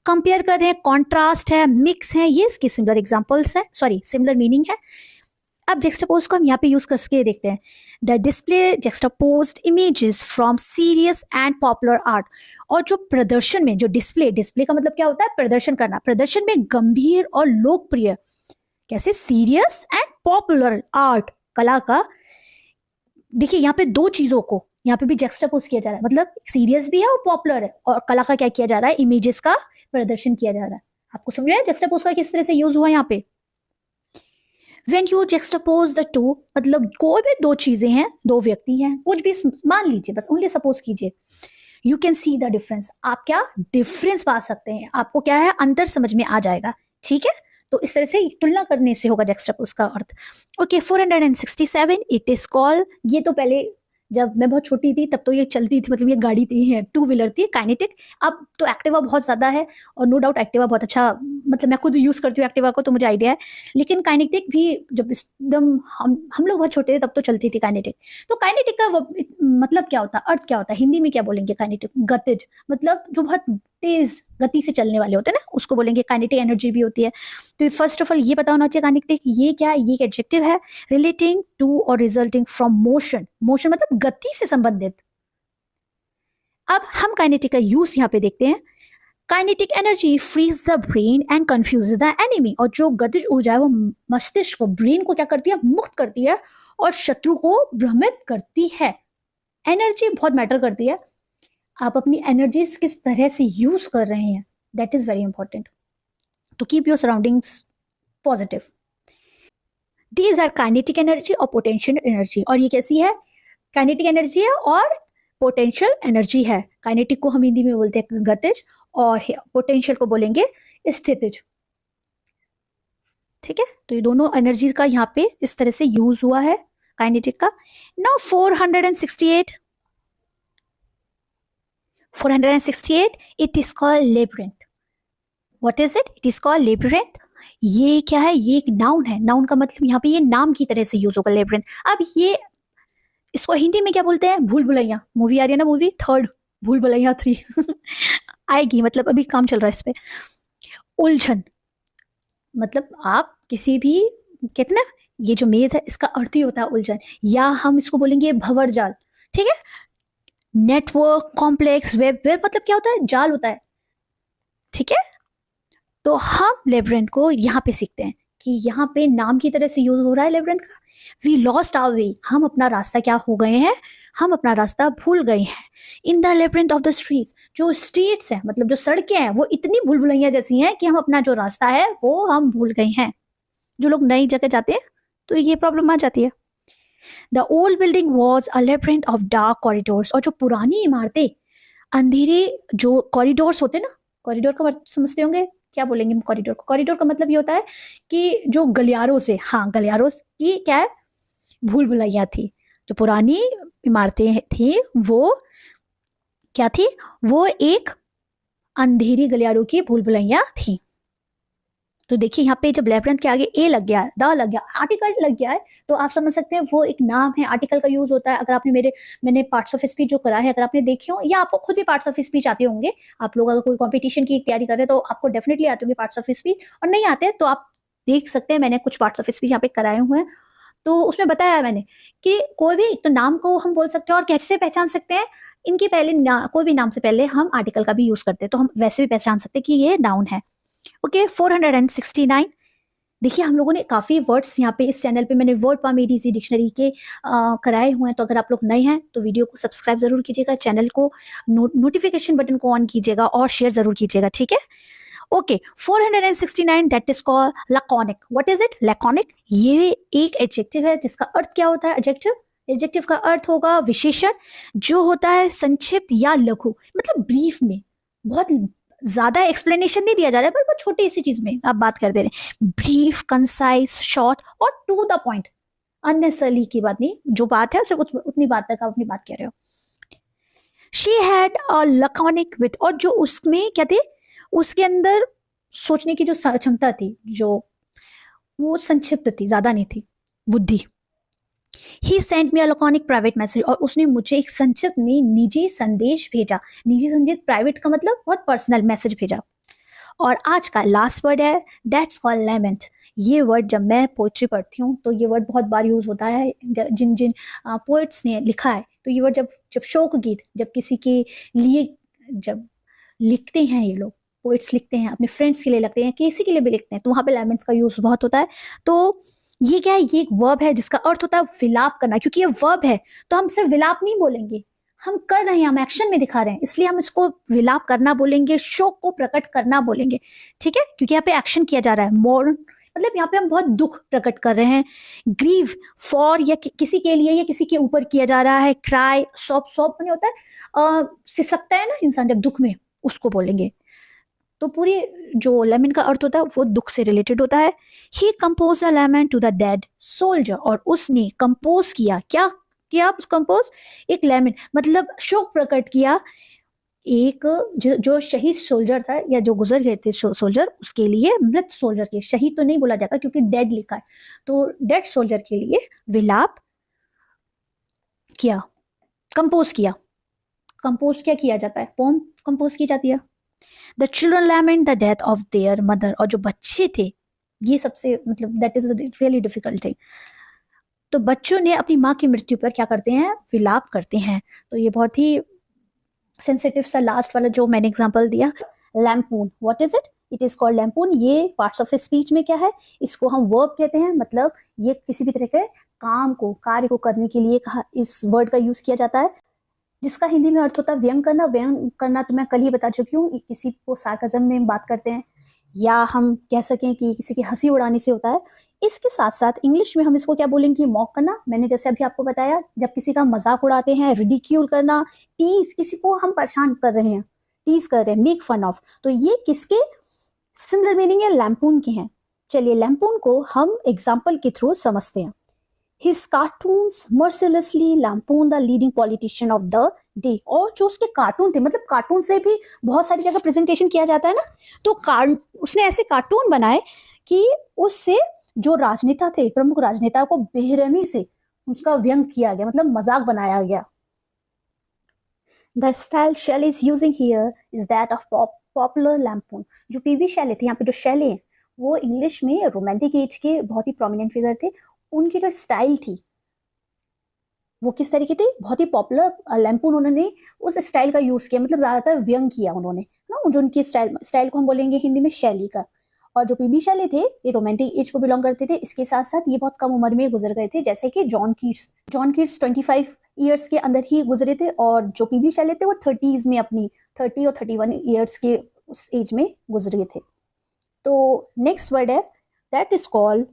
कंपेयर कर रहे हैं, कॉन्ट्रास्ट है, मिक्स है, ये इसकी सिमिलर एग्जांपल्स है, सॉरी सिमिलर मीनिंग है। अब जेक्सटापोज को हम यहाँ पे यूज करके देखते हैं। The display juxtaposed images from serious and popular art. और जो प्रदर्शन में, जो डिस्प्ले, डिस्प्ले का मतलब क्या होता है, प्रदर्शन करना, प्रदर्शन में गंभीर और लोकप्रिय, कैसे, सीरियस एंड पॉपुलर आर्ट, कला का। देखिए यहाँ पे दो चीजों को यहाँ पे भी जेक्सटापोज किया जा रहा है, मतलब सीरियस भी है और पॉपुलर है, और कला का क्या किया जा रहा है, इमेजेस का प्रदर्शन किया जा रहा है। आपको समझ रहा है जेक्सटापोज का किस तरह से यूज हुआ यहाँ पे। When you juxtapose the two, मतलब कोई भी दो चीजें हैं, दो व्यक्ति हैं, कुछ भी मान लीजिए, बस ओनली सपोज कीजिए, you can see the difference, आप क्या डिफरेंस पा सकते हैं, आपको क्या है, अंतर समझ में आ जाएगा, ठीक है। तो इस तरह से तुलना करने से होगा जेक्सटापोज का अर्थ। ओके, 467, इट इज कॉल्ड, ये तो पहले जब मैं बहुत छोटी थी तब तो ये चलती थी, मतलब ये गाड़ी थी, टू व्हीलर थी, काइनेटिक। अब तो एक्टिवा बहुत ज़्यादा है, और नो डाउट एक्टिवा बहुत अच्छा, मतलब मैं खुद यूज़ करती हूँ एक्टिवा को, तो मुझे आइडिया है। लेकिन काइनेटिक भी जब एकदम हम लोग बहुत छोटे थे तब तो चलती थी काइनेटिक। तो काइनेटिक का मतलब क्या होता है, अर्थ क्या होता है, हिंदी में क्या बोलेंगे काइनेटिक, गतिज, मतलब जो बहुत तेज गति से चलने वाले होते हैं ना, उसको बोलेंगे काइनेटिक एनर्जी भी होती है। तो फर्स्ट ऑफ ऑल ये पता होना चाहिए काइनेटिक ये क्या है, ये एक एडजेक्टिव है, रिलेटिंग टू और रिजल्टिंग फ्रॉम मोशन, मोशन मतलब गति से संबंधित। अब हम काइनेटिक का यूज यहाँ पे देखते हैं। Kinetic energy freeze the brain and confuses the enemy, और जो गतिज ऊर्जा है वो मस्तिष्क को, ब्रेन को क्या करती है, मुक्त करती है, और शत्रु को भ्रमित करती है। एनर्जी बहुत मैटर करती है, आप अपनी एनर्जीज किस तरह से यूज कर रहे हैं, that is very important to keep your surroundings positive. These are kinetic energy और पोटेंशियल एनर्जी, और ये कैसी है, काइनेटिक एनर्जी है और पोटेंशियल एनर्जी है। काइनेटिक को हम हिंदी में बोलते हैं गतिज, और पोटेंशियल को बोलेंगे स्थितिज, ठीक है। तो ये दोनों एनर्जी का यहाँ पे इस तरह से यूज हुआ है काइनेटिक का। Now 468, it is called labyrinth. What is it, it is called labyrinth. ये क्या है, ये एक नाउन है, नाउन का मतलब यहाँ पे ये नाम की तरह से यूज होगा लेब्रिंथ। अब ये, इसको हिंदी में क्या बोलते हैं, भूल भुलैया। मूवी आ रही है ना, मूवी थर्ड, भूल भुलैया 3 आएगी, मतलब अभी काम चल रहा है इस पे। उलझन, मतलब आप किसी भी, कहते ना, ये जो मेज है इसका अर्थ ही होता है उलझन, या हम इसको बोलेंगे भंवर जाल, ठीक है। नेटवर्क, कॉम्प्लेक्स, वेब, वेब मतलब क्या होता है, जाल होता है, ठीक है। तो हम लेब्रिंथ को यहाँ पे सीखते हैं कि यहाँ पे नाम की तरह से यूज हो रहा है लेब्रिंथ का। वी लॉस्ट आवर वे, हम अपना रास्ता क्या हो गए हैं, हम अपना रास्ता भूल गए हैं। In the labyrinth of the streets, जो स्ट्रीट्स हैं, मतलब जो सड़कें हैं, वो इतनी भूल भुलैया जैसी हैं कि हम अपना जो रास्ता है वो हम भूल गए हैं। जो लोग नई जगह जाते हैं तो ये प्रॉब्लम आ जाती है। The old building was a labyrinth of dark corridors, और जो पुरानी इमारतें, अंधेरे जो कॉरिडोर्स होते हैं ना, कॉरिडोर का समझते होंगे, क्या बोलेंगे कॉरिडोर को, कॉरिडोर का मतलब ये होता है कि जो गलियारों से, हाँ गलियारों की क्या है, भूल भुलैया थी। जो पुरानी इमारतें थी वो क्या थी, वो एक अंधेरी गलियारों की भूल भुलैया थी। तो देखिए यहाँ पे जब लेब्रिंथ के आगे ए लग गया, द लग गया, आर्टिकल लग गया है, तो आप समझ सकते हैं वो एक नाम है, आर्टिकल का यूज होता है। अगर आपने मैंने पार्ट्स ऑफ स्पीच जो करा है, अगर आपने देखे हो, या आपको खुद भी पार्ट्स ऑफ स्पीच आते होंगे, आप लोग अगर कोई कॉम्पिटिशन की तैयारी कर रहे हैं तो आपको डेफिनेटली आते होंगे पार्ट्स ऑफ स्पीच, और नहीं आते तो आप देख सकते हैं, मैंने कुछ पार्ट्स ऑफ स्पीच यहाँ पे कराए हुए हैं। तो उसमें बताया मैंने कि कोई भी तो नाम को हम बोल सकते हैं, और कैसे पहचान सकते हैं, इनके पहले कोई भी नाम से पहले हम आर्टिकल का भी यूज करते हैं, तो हम वैसे भी पहचान सकते हैं कि ये नाउन है। ओके, 469, देखिए हम लोगों ने काफ़ी वर्ड्स यहाँ पे इस चैनल पे मैंने वर्ड पाम एडीसी डिक्शनरी के कराए हुए हैं। तो अगर आप लोग नए हैं तो वीडियो को सब्सक्राइब जरूर कीजिएगा, चैनल को नोटिफिकेशन बटन को ऑन कीजिएगा और शेयर जरूर कीजिएगा, ठीक है। Okay, 469, that is called laconic. What is it, laconic. ये एक एडजेक्टिव है जिसका अर्थ क्या होता है, एडजेक्टिव, एडजेक्टिव का अर्थ होगा विशेषण, जो होता है संक्षिप्त या लघु, मतलब ब्रीफ में, बहुत ज्यादा एक्सप्लेनेशन नहीं दिया जा रहा है, पर बहुत छोटी सी चीज में आप बात कर दे रहे हैं। ब्रीफ, कंसाइज, शॉर्ट और टू द पॉइंट, अननेसेसरी की बात नहीं, जो बात है सिर्फ उतनी बात तक आप अपनी बात कह रहे हो। शी हैड अ लकोनिक विट, और जो उसमें क्या थे, उसके अंदर सोचने की जो क्षमता थी, जो वो संक्षिप्त थी, ज्यादा नहीं थी बुद्धि। ही सेंट मी अ लकोनिक प्राइवेट मैसेज, और उसने मुझे एक संक्षिप्त में निजी संदेश भेजा। निजी संदेश, प्राइवेट का मतलब बहुत पर्सनल मैसेज भेजा। और आज का लास्ट वर्ड है दैट्स कॉल्ड लेमेंट। ये वर्ड जब मैं पोइट्री पढ़ती हूँ तो ये वर्ड बहुत बार यूज होता है, जिन जिन पोइट्स ने लिखा है, तो ये वर्ड जब जब शोक गीत, जब किसी के लिए जब लिखते हैं, ये लोग पोइट्स लिखते हैं, अपने फ्रेंड्स के लिए लिखते हैं, किसी के लिए भी लिखते हैं, तो वहाँ पे लेमेंट्स का यूज बहुत होता है। तो ये क्या है, ये एक वर्ब है जिसका अर्थ होता है विलाप करना। क्योंकि ये वर्ब है तो हम सिर्फ विलाप नहीं बोलेंगे, हम कर रहे हैं, हम एक्शन में दिखा रहे हैं, इसलिए हम इसको विलाप करना बोलेंगे, शोक को प्रकट करना बोलेंगे। ठीक है, क्योंकि यहाँ पे एक्शन किया जा रहा है। मोर्न मतलब यहाँ पे हम बहुत दुख प्रकट कर रहे हैं। ग्रीव फॉर या किसी के लिए या किसी के ऊपर किया जा रहा है। क्राई, सॉप, सॉप नहीं होता है सिसकता है ना इंसान जब दुख में, उसको बोलेंगे। तो पूरी जो लेमेंट का अर्थ होता है वो दुख से रिलेटेड होता है। He compose a lament to the dead soldier, और उसने कंपोज किया, क्या किया कंपोज, एक लेमेंट मतलब शोक प्रकट किया एक जो शहीद सोल्जर था, या जो गुजर गए थे सोल्जर, उसके लिए, मृत सोल्जर के, शहीद तो नहीं बोला जाता क्योंकि डेड लिखा है, तो डेड सोल्जर के लिए विलाप किया, कंपोज किया। कंपोज क्या किया जाता है, पोम कंपोज की जाती है। The children lament the death of their mother, और जो बच्चे थे, ये सबसे मतलब that is really difficult thing. तो बच्चों ने अपनी माँ की मृत्यु पर क्या करते हैं, विलाप करते हैं। तो ये बहुत ही सेंसिटिव सा लास्ट वाला जो मैंने एग्जांपल दिया, lampoon, what is it, it is called lampoon. ये पार्ट्स ऑफ स्पीच में क्या है, इसको हम वर्ब कहते हैं, मतलब ये किसी भी तरह के काम को, कार्य को करने के लिए कहा इस वर्ड का यूज किया जाता है, जिसका हिंदी में अर्थ होता है व्यंग करना। व्यंग करना तो मैं कल ही बता चुकी हूँ, किसी को सार्कज़म में बात करते हैं, या हम कह सकें कि किसी की हंसी उड़ाने से होता है। इसके साथ साथ इंग्लिश में हम इसको क्या बोलेंगे, मॉक करना। मैंने जैसे अभी आपको बताया, जब किसी का मजाक उड़ाते हैं, रिडिक्यूल करना, टीज, किसी को हम परेशान कर रहे हैं, टीज कर रहे हैं, मेक फन ऑफ, तो ये किसके सिमिलर मीनिंग है, लैम्पून के हैं। चलिए लैम्पून को हम एग्जाम्पल के थ्रू समझते हैं। His cartoons mercilessly lampoon the leading politician of the day, और जो उसके कार्टून थे, मतलब कार्टून से भी बहुत सारी जगह प्रेजेंटेशन किया जाता है ना, तो उसने ऐसे कार्टून बनाए कि उससे जो राजनेता थे, प्रमुख राजनेता को बेरहमी से उसका व्यंग किया गया, मतलब मजाक बनाया गया। The style Shelley is using here is that of popular lampoon। जो पीवी शैले थे, यहाँ पे जो शैले हैं, वो इंग्लिश में रोमांटिक एज के बहुत ही प्रोमिनेंट फिगर थे। उनकी जो स्टाइल थी वो किस तरीके थी, बहुत ही पॉपुलर लैम्पून, उन्होंने उस स्टाइल का यूज किया, मतलब ज्यादातर व्यंग किया उन्होंने ना, जो उनकी स्टाइल को हम बोलेंगे हिंदी में शैली का। और जो पीबी शैले थे, ये रोमांटिक एज को बिलोंग करते थे। इसके साथ साथ ये बहुत कम उम्र में गुजर गए थे, जैसे कि जॉन कीट्स 25 ईयर्स के अंदर ही गुजरे थे, और जो पीबी शैले थे वो 30s में, अपनी 30 और 31 ईयर्स के उस एज में गुजरे थे। तो नेक्स्ट वर्ड है that is called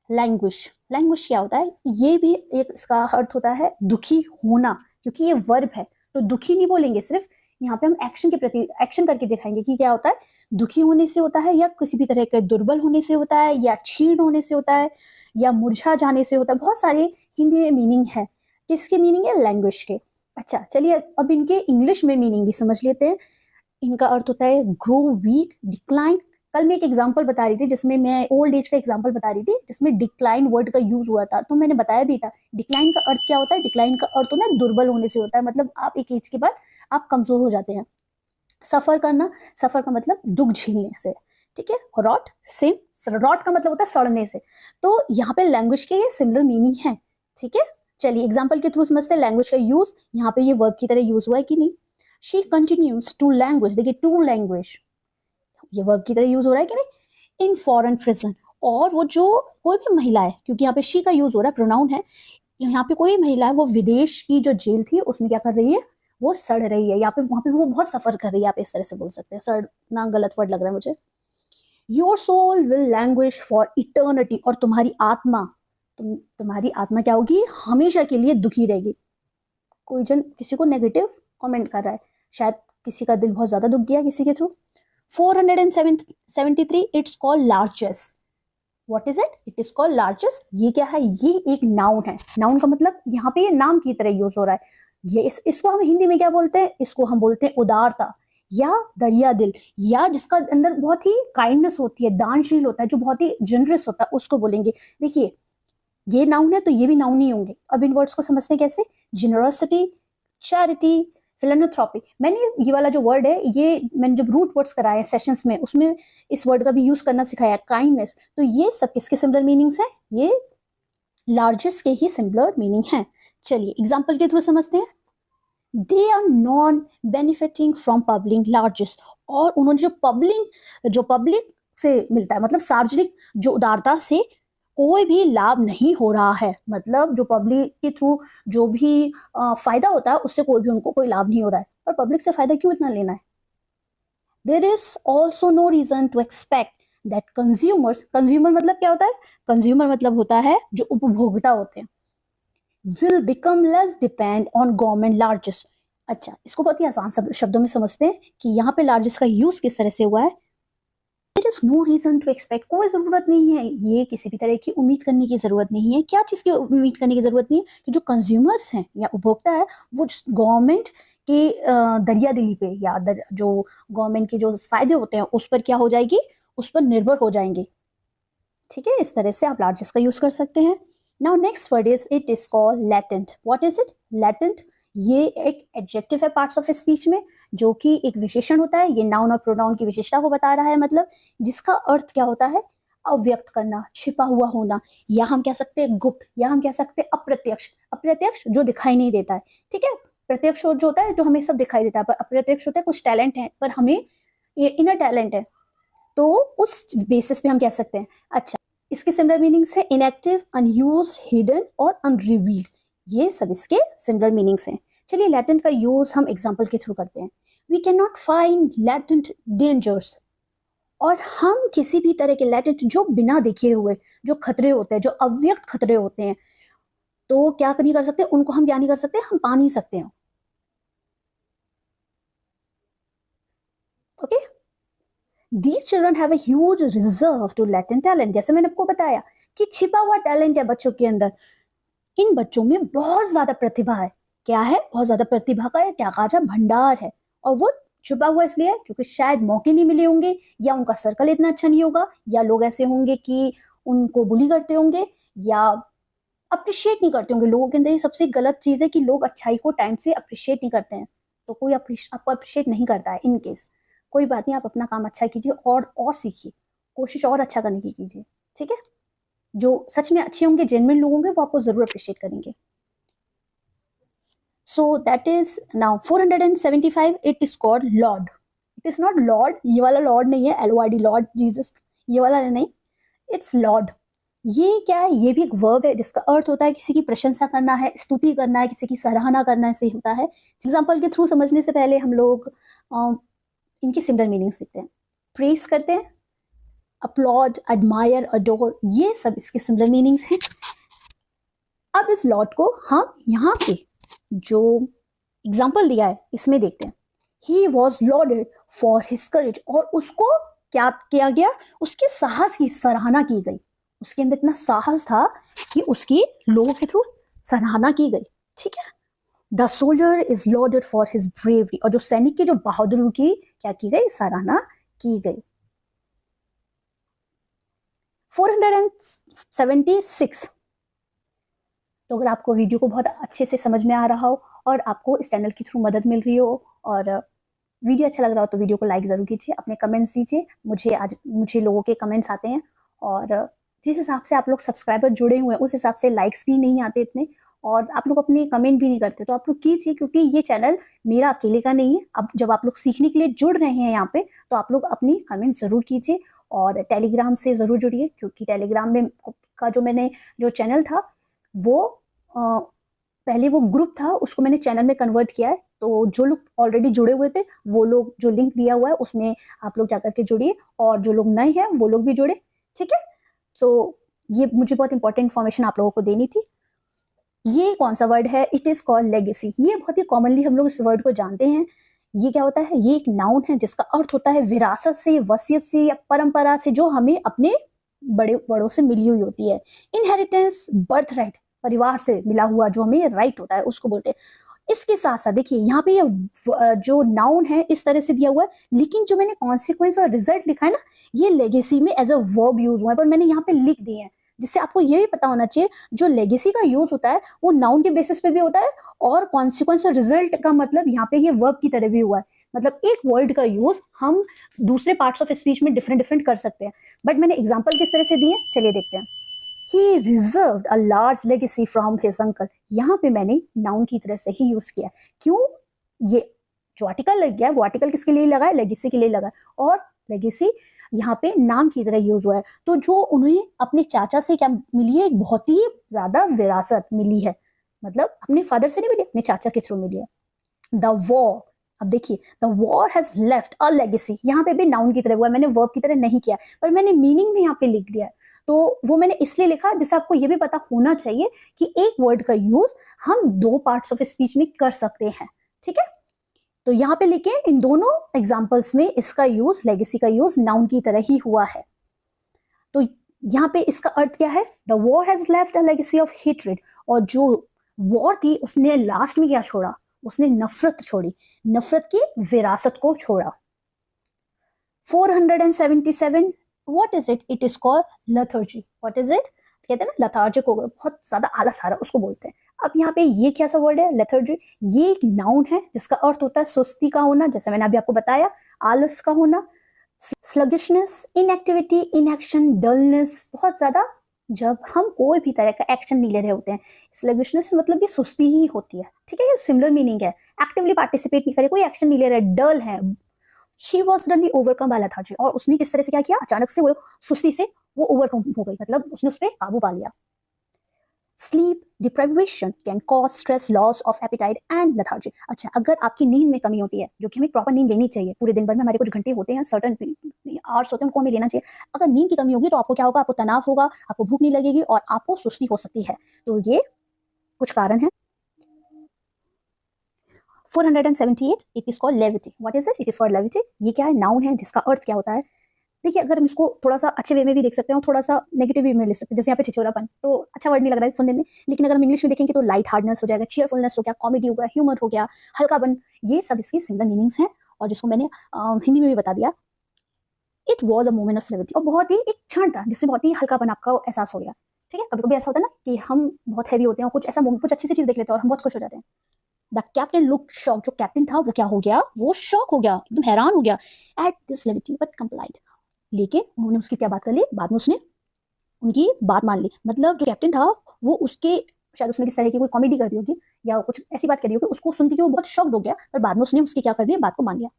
languish. Languish क्या होता है, ये भी एक इसका अर्थ होता है दुखी होना, क्योंकि ये वर्ब है तो दुखी नहीं बोलेंगे सिर्फ, यहाँ पे हम एक्शन के प्रति एक्शन करके दिखाएंगे कि क्या होता है, दुखी होने से होता है, या किसी भी तरह के दुर्बल होने से होता है, या क्षीण होने से होता है, या मुरझा जाने से होता है। बहुत सारे हिंदी में मीनिंग है, किसके मीनिंग है, लैंग्वेज के। अच्छा चलिए अब इनके इंग्लिश में मीनिंग भी समझ लेते हैं। इनका अर्थ होता है ग्रो वीक, डिक्लाइन। कल मैं एक एग्जांपल बता रही थी जिसमें मैं ओल्ड एज का एग्जांपल बता रही थी, जिसमें डिक्लाइन वर्ड का यूज हुआ था, तो मैंने बताया भी था डिक्लाइन का अर्थ क्या होता है। डिक्लाइन का अर्थ होता है दुर्बल होने से होता है, मतलब आप एक एज के बाद आप कमजोर हो जाते हैं। सफर करना, सफर का मतलब दुख झेलने से, ठीक है। रॉट का मतलब होता है सड़ने से। तो यहाँ पे लैंग्वेज के ये सिमिलर मीनिंग है, ठीक है। चलिए एग्जाम्पल के थ्रू समझते हैं लैंग्वेज का यूज। यहाँ पे ये वर्ब की तरह यूज हुआ है कि नहीं। शी कंटिन्यूज टू लैंग्वेज, देखिए टू लैंग्वेज, ये वर्ब की तरह यूज हो रहा है कि नहीं, इन फॉरेन प्रिजन। और वो जो कोई भी महिला है, क्योंकि यहाँ पे शी का यूज हो रहा है, प्रोनाउन है, यहाँ पे कोई महिला है वो विदेश की जो जेल थी उसमें क्या कर रही है, वो सड़ रही है, यहाँ पे वहां पे वो बहुत सफर कर रही है, आप इस तरह से बोल सकते हैं। सड़ना गलत वर्ड लग रहा है मुझे। Your soul will language for eternity, और तुम्हारी आत्मा, तुम्हारी आत्मा क्या होगी, हमेशा के लिए दुखी रहेगी। कोई जन किसी को नेगेटिव कमेंट कर रहा है, शायद किसी का दिल बहुत ज्यादा दुख गया किसी के through. 473 it's called largest. What is it, it is called largest. ये क्या है, ये एक नाउन है। नाउन का मतलब यहाँ पे ये नाम की तरह यूज हो रहा है। ये इसको हम हिंदी में क्या बोलते हैं, इसको हम बोलते हैं उदारता या दरिया दिल, या जिसका अंदर बहुत ही काइंडनेस होती है, दानशील होता है, जो बहुत ही जनरस होता है, उसको बोलेंगे। देखिए ये नाउन है तो ये भी नाउन ही होंगे। अब इन वर्ड्स को समझते हैं कैसे, जेनरोसिटी, चैरिटी, फिलैंथ्रोपी। मैंने ये वाला जो वर्ड है, ये मैंने जब रूट वर्ड्स कराए सेशंस में, उसमें इस वर्ड का भी यूज करना सिखाया, काइंडनेस। तो ये सब किसके सिमिलर मीनिंग्स हैं, ये लार्जेस्ट के ही सिमिलर मीनिंग है। चलिए एग्जाम्पल के थ्रू समझते हैं। They are non benefiting from public largest, और उन्होंने जो पब्लिक से मिलता है, मतलब सार्वजनिक जो उदारता से कोई भी लाभ नहीं हो रहा है, मतलब जो पब्लिक के थ्रू जो भी फायदा होता है उससे कोई भी उनको कोई लाभ नहीं हो रहा है, और पब्लिक से फायदा क्यों इतना लेना है। There is also no reason to expect that consumers, consumer मतलब क्या होता है, कंज्यूमर मतलब होता है जो उपभोक्ता होते हैं, will become less depend on government largest। अच्छा, इसको बहुत ही आसान शब्दों में समझते हैं कि यहाँ पे लार्जेस्ट का यूज किस तरह से हुआ है। There is no reason to expect, कोई जरूरत नहीं है, ये किसी भी तरह की उम्मीद करने की जरूरत नहीं है। क्या चीज की उम्मीद करने की जरूरत नहीं है कि जो कंज्यूमर्स हैं या उपभोक्ता है वो गवर्नमेंट के दरिया दिली पे या जो गवर्नमेंट के जो फायदे होते हैं उस पर क्या हो जाएगी, उस पर निर्भर हो जाएंगे। ठीक है, इस तरह से आप लार्जेस्ट का यूज कर सकते हैं। Now next word is, it is called latent. What is it, latent. ये एक एडजेक्टिव है पार्ट्स ऑफ स्पीच में, जो कि एक विशेषण होता है। ये नाउन और प्रोनाउन की विशेषता को बता रहा है, मतलब जिसका अर्थ क्या होता है, अव्यक्त करना, छिपा हुआ होना, या हम कह सकते हैं गुप्त, या हम कह सकते हैं अप्रत्यक्ष। अप्रत्यक्ष जो दिखाई नहीं देता है, ठीक है। प्रत्यक्ष जो होता है जो हमें सब दिखाई देता है, पर अप्रत्यक्ष होता है कुछ टैलेंट है पर हमें ये इनर टैलेंट है, तो उस बेसिस पे हम कह सकते हैं। अच्छा, इसके सिमिलर मीनिंग्स है इनएक्टिव, अनयूज्ड, हिडन और अनरिवील्ड। ये सब इसके सिमिलर मीनिंग्स हैं। चलिए लैटेंट का यूज हम एग्जांपल के थ्रू करते हैं। We can not find latent dangers, और हम किसी भी तरह के लैटेंट जो बिना देखे हुए जो खतरे होते हैं, जो अव्यक्त खतरे होते हैं, तो क्या नहीं कर सकते, उनको हम क्या नहीं कर सकते, हम पा नहीं सकते हैं। Okay, These children have a huge reserve to latent talent। जैसे मैंने आपको बताया कि छिपा हुआ टैलेंट है बच्चों के अंदर, इन बच्चों में बहुत ज्यादा प्रतिभा है। क्या है, बहुत ज्यादा प्रतिभा का क्या कहा जाए, भंडार है। और वो छुपा हुआ इसलिए है क्योंकि शायद मौके नहीं मिले होंगे, या उनका सर्कल इतना अच्छा नहीं होगा, या लोग ऐसे होंगे कि उनको बुली करते होंगे, या अप्रिशिएट नहीं करते होंगे। लोगों के अंदर ये सबसे गलत चीज है कि लोग अच्छाई को टाइम से अप्रिशिएट नहीं करते हैं, तो कोई आपको अप्रिशिएट नहीं करता है। इन केस कोई बात नहीं, आप अपना काम अच्छा कीजिए और सीखिए, कोशिश और अच्छा करने की कीजिए, ठीक है। जो सच में अच्छे होंगे, जेन्युइन लोग होंगे, वो आपको जरूर अप्रिशिएट करेंगे। So that is now 475। It is called Lord. It is not Lord, ये वाला लॉर्ड नहीं है, LORD, लॉर्ड जीसस, ये वाला नहीं, इट्स लॉर्ड। ये क्या है, ये भी एक वर्ब है जिसका अर्थ होता है किसी की प्रशंसा करना है, स्तुति करना है, किसी की सराहना करना से होता है। एग्जाम्पल के थ्रू समझने से पहले हम लोग इनके सिमिलर मीनिंग्स लिखते हैं। प्रेस करते हैं, अपलॉड, एडमायर, अडोर, ये सब इसके सिमिलर मीनिंग्स हैं। अब इस लॉर्ड को हम यहाँ पे जो एग्जाम्पल दिया है इसमें देखते हैं। He was lauded for his करेज, और उसको क्या किया गया, उसके साहस की सराहना की गई। उसके अंदर इतना साहस था कि उसकी लोगों के थ्रू सराहना की गई, ठीक है। The soldier is lauded for his bravery, और जो सैनिक की जो बहादुरी की क्या की गई, सराहना की गई। 476। तो अगर आपको वीडियो को बहुत अच्छे से समझ में आ रहा हो और आपको इस चैनल के थ्रू मदद मिल रही हो और वीडियो अच्छा लग रहा हो तो वीडियो को लाइक जरूर कीजिए, अपने कमेंट्स दीजिए। मुझे लोगों के कमेंट्स आते हैं, और जिस हिसाब से आप लोग सब्सक्राइबर जुड़े हुए हैं उस हिसाब से लाइक्स भी नहीं आते इतने, और आप लोग अपने कमेंट भी नहीं करते, तो आप लोग कीजिए, क्योंकि ये चैनल मेरा अकेले का नहीं है। अब जब आप लोग सीखने के लिए जुड़ रहे हैं यहाँ पे, तो आप लोग अपनी कमेंट जरूर कीजिए, और टेलीग्राम से जरूर जुड़िए, क्योंकि टेलीग्राम में का जो चैनल था वो पहले वो ग्रुप था, उसको मैंने चैनल में कन्वर्ट किया है। तो जो लोग ऑलरेडी जुड़े हुए थे वो लोग, जो लिंक दिया हुआ है उसमें आप लोग जाकर के जुड़िए, और जो लोग नए हैं वो लोग भी जुड़े, ठीक है। सो ये मुझे बहुत इंपॉर्टेंट इन्फॉर्मेशन आप लोगों को देनी थी। ये कौन सा वर्ड है, इट इज कॉल्ड लेगेसी। ये बहुत ही कॉमनली हम लोग इस वर्ड को जानते हैं। ये क्या होता है, ये एक नाउन है जिसका अर्थ होता है विरासत से, वसीयत से या परंपरा से, जो हमें अपने बड़ों से मिली हुई होती है। इनहेरिटेंस, बर्थ राइट, परिवार से मिला हुआ जो हमें राइट होता है उसको बोलते हैं। इसके साथ साथ देखिए यहाँ पे ये जो नाउन है इस तरह से दिया हुआ है, लेकिन जो मैंने कॉन्सिक्वेंस और रिजल्ट लिखा है ना, ये लेगेसी में एज अ वर्ब यूज हुआ है, पर मैंने यहाँ पे लिख दिए हैं, जिससे आपको ये भी पता होना चाहिए जो लेगेसी का यूज होता है वो नाउन के बेसिस पे भी होता है, और कॉन्सिक्वेंस और रिजल्ट का मतलब यहाँ पे ये वर्ब की तरह भी हुआ है। मतलब एक वर्ड का यूज हम दूसरे पार्ट्स ऑफ स्पीच में डिफरेंट डिफरेंट कर सकते हैं। बट मैंने एग्जाम्पल किस तरह से दिए, चलिए देखते हैं। He reserved a large legacy from his uncle. यहाँ पे मैंने नाउन की तरह से ही यूज किया। क्यों? ये जो आर्टिकल लग गया वो आर्टिकल किसके लिए लगा है, लेगेसी के लिए लगा है, और लेगेसी यहाँ पे नाम की तरह यूज हुआ है। तो जो उन्हें अपने चाचा से क्या मिली है, एक बहुत ही ज्यादा विरासत मिली है, मतलब अपने फादर से नहीं मिली, अपने चाचा के थ्रू मिली है। द वॉर, अब देखिए, the war has left a legacy, यहाँ पे भी नाउन की तरह हुआ है, मैंने वर्ब की तरह नहीं किया, पर मैंने मीनिंग में यहाँ पे लिख दिया। तो वो मैंने इसलिए लिखा जिससे आपको ये भी पता होना चाहिए कि एक वर्ड का यूज हम दो पार्ट्स ऑफ स्पीच में कर सकते हैं, ठीक है। तो यहाँ पे लिखे इन दोनों एग्जाम्पल्स में इसका यूज, लेगेसी का यूज नाउन की तरह ही हुआ है। तो यहाँ पे इसका अर्थ क्या है, the war has left a legacy of hatred, और जो वॉर थी उसने लास्ट में क्या छोड़ा, उसने नफरत छोड़ी, नफरत की विरासत को छोड़ा। 477, what is it? It is called lethargy. What is it? कहते हैं ना lethargic हो गया, बहुत ज्यादा आलस आ रहा, उसको बोलते हैं। अब यहाँ पे ये क्या सा वर्ड है, lethargy, ये एक नाउन है जिसका अर्थ होता है सुस्ती का होना, जैसे मैंने अभी आपको बताया, आलस का होना, स्लगिशनेस, इनएक्टिविटी, इनएक्शन, डलनेस, बहुत ज्यादा जब हम कोई भी तरह का एक्शन नहीं ले रहे होते हैं। स्लगिशनेस मतलब कि सुस्ती ही होती है, ठीक है, ये सिमिलर मीनिंग है, एक्टिवली पार्टिसिपेट नहीं करे, कोई एक्शन नहीं ले रहा है, डल है। She was suddenly overcome by lethargy, और उसने किस तरह से क्या किया, अचानक से वो सुस्ती से वो ओवरकम हो गई, मतलब उसने उस पर काबू पा लिया। Sleep deprivation can cause stress, loss of appetite and lethargy. अच्छा, अगर आपकी नींद में कमी होती है, जो कि हमें प्रॉपर नींद लेनी चाहिए, पूरे दिन भर में हमारे कुछ घंटे होते हैं, सर्टन आवर्स होते हैं, उनको हमें लेना चाहिए। अगर नींद की कमी होगी तो आपको क्या होगा, आपको तनाव होगा, आपको भूख नहीं लगेगी और आपको सुस्ती हो सकती है। तो ये कुछ कारण है। 478, it is called levity. What is it? It is called levity. ये क्या है, नाउन है जिसका अर्थ क्या होता है। देखिए, अगर हम इसको थोड़ा सा अच्छे वे में भी देख सकते हैं और थोड़ा सा नेगेटिव वे में ले सकते हैं, जैसे यहाँ पे छिछोरापन, तो अच्छा वर्ड नहीं लग रहा है सुनने में, लेकिन अगर हम इंग्लिश में देखेंगे तो लाइट हार्डनेस हो जाएगा, चीयरफुलनेस हो गया, कॉमेडी हो गया, ह्यूमर हो गया, हल्कापन, ये सब इसकी सिमिलर मीनिंग्स हैं, और जिसको मैंने हिंदी में भी बता दिया। It was a moment of levity, और बहुत ही एक क्षण था जिससे बहुत ही हल्कापन आपका एहसास हो गया, ठीक है। कभी कभी ऐसा होता है ना कि हम बहुत हैवी होते हैं, कुछ ऐसा कुछ अच्छी सी चीज देख लेते हैं और हम बहुत खुश हो जाते हैं। द कैप्टन लुक शॉक, जो कैप्टन था वो क्या हो गया, वो शॉक हो गया, एकदम हैरान हो गया at this levity but complied, लेकिन उन्होंने उसकी क्या बात कर ली, बाद में उसने उनकी बात मान ली। मतलब जो कैप्टन था वो उसके, शायद उसने किस तरह की कोई कॉमेडी कर दी होगी या कुछ ऐसी बात करी होगी, उसको सुन के वो बहुत शॉक्ड हो गया, पर बाद में उसने उसकी क्या कर दिया, बात को मान लिया।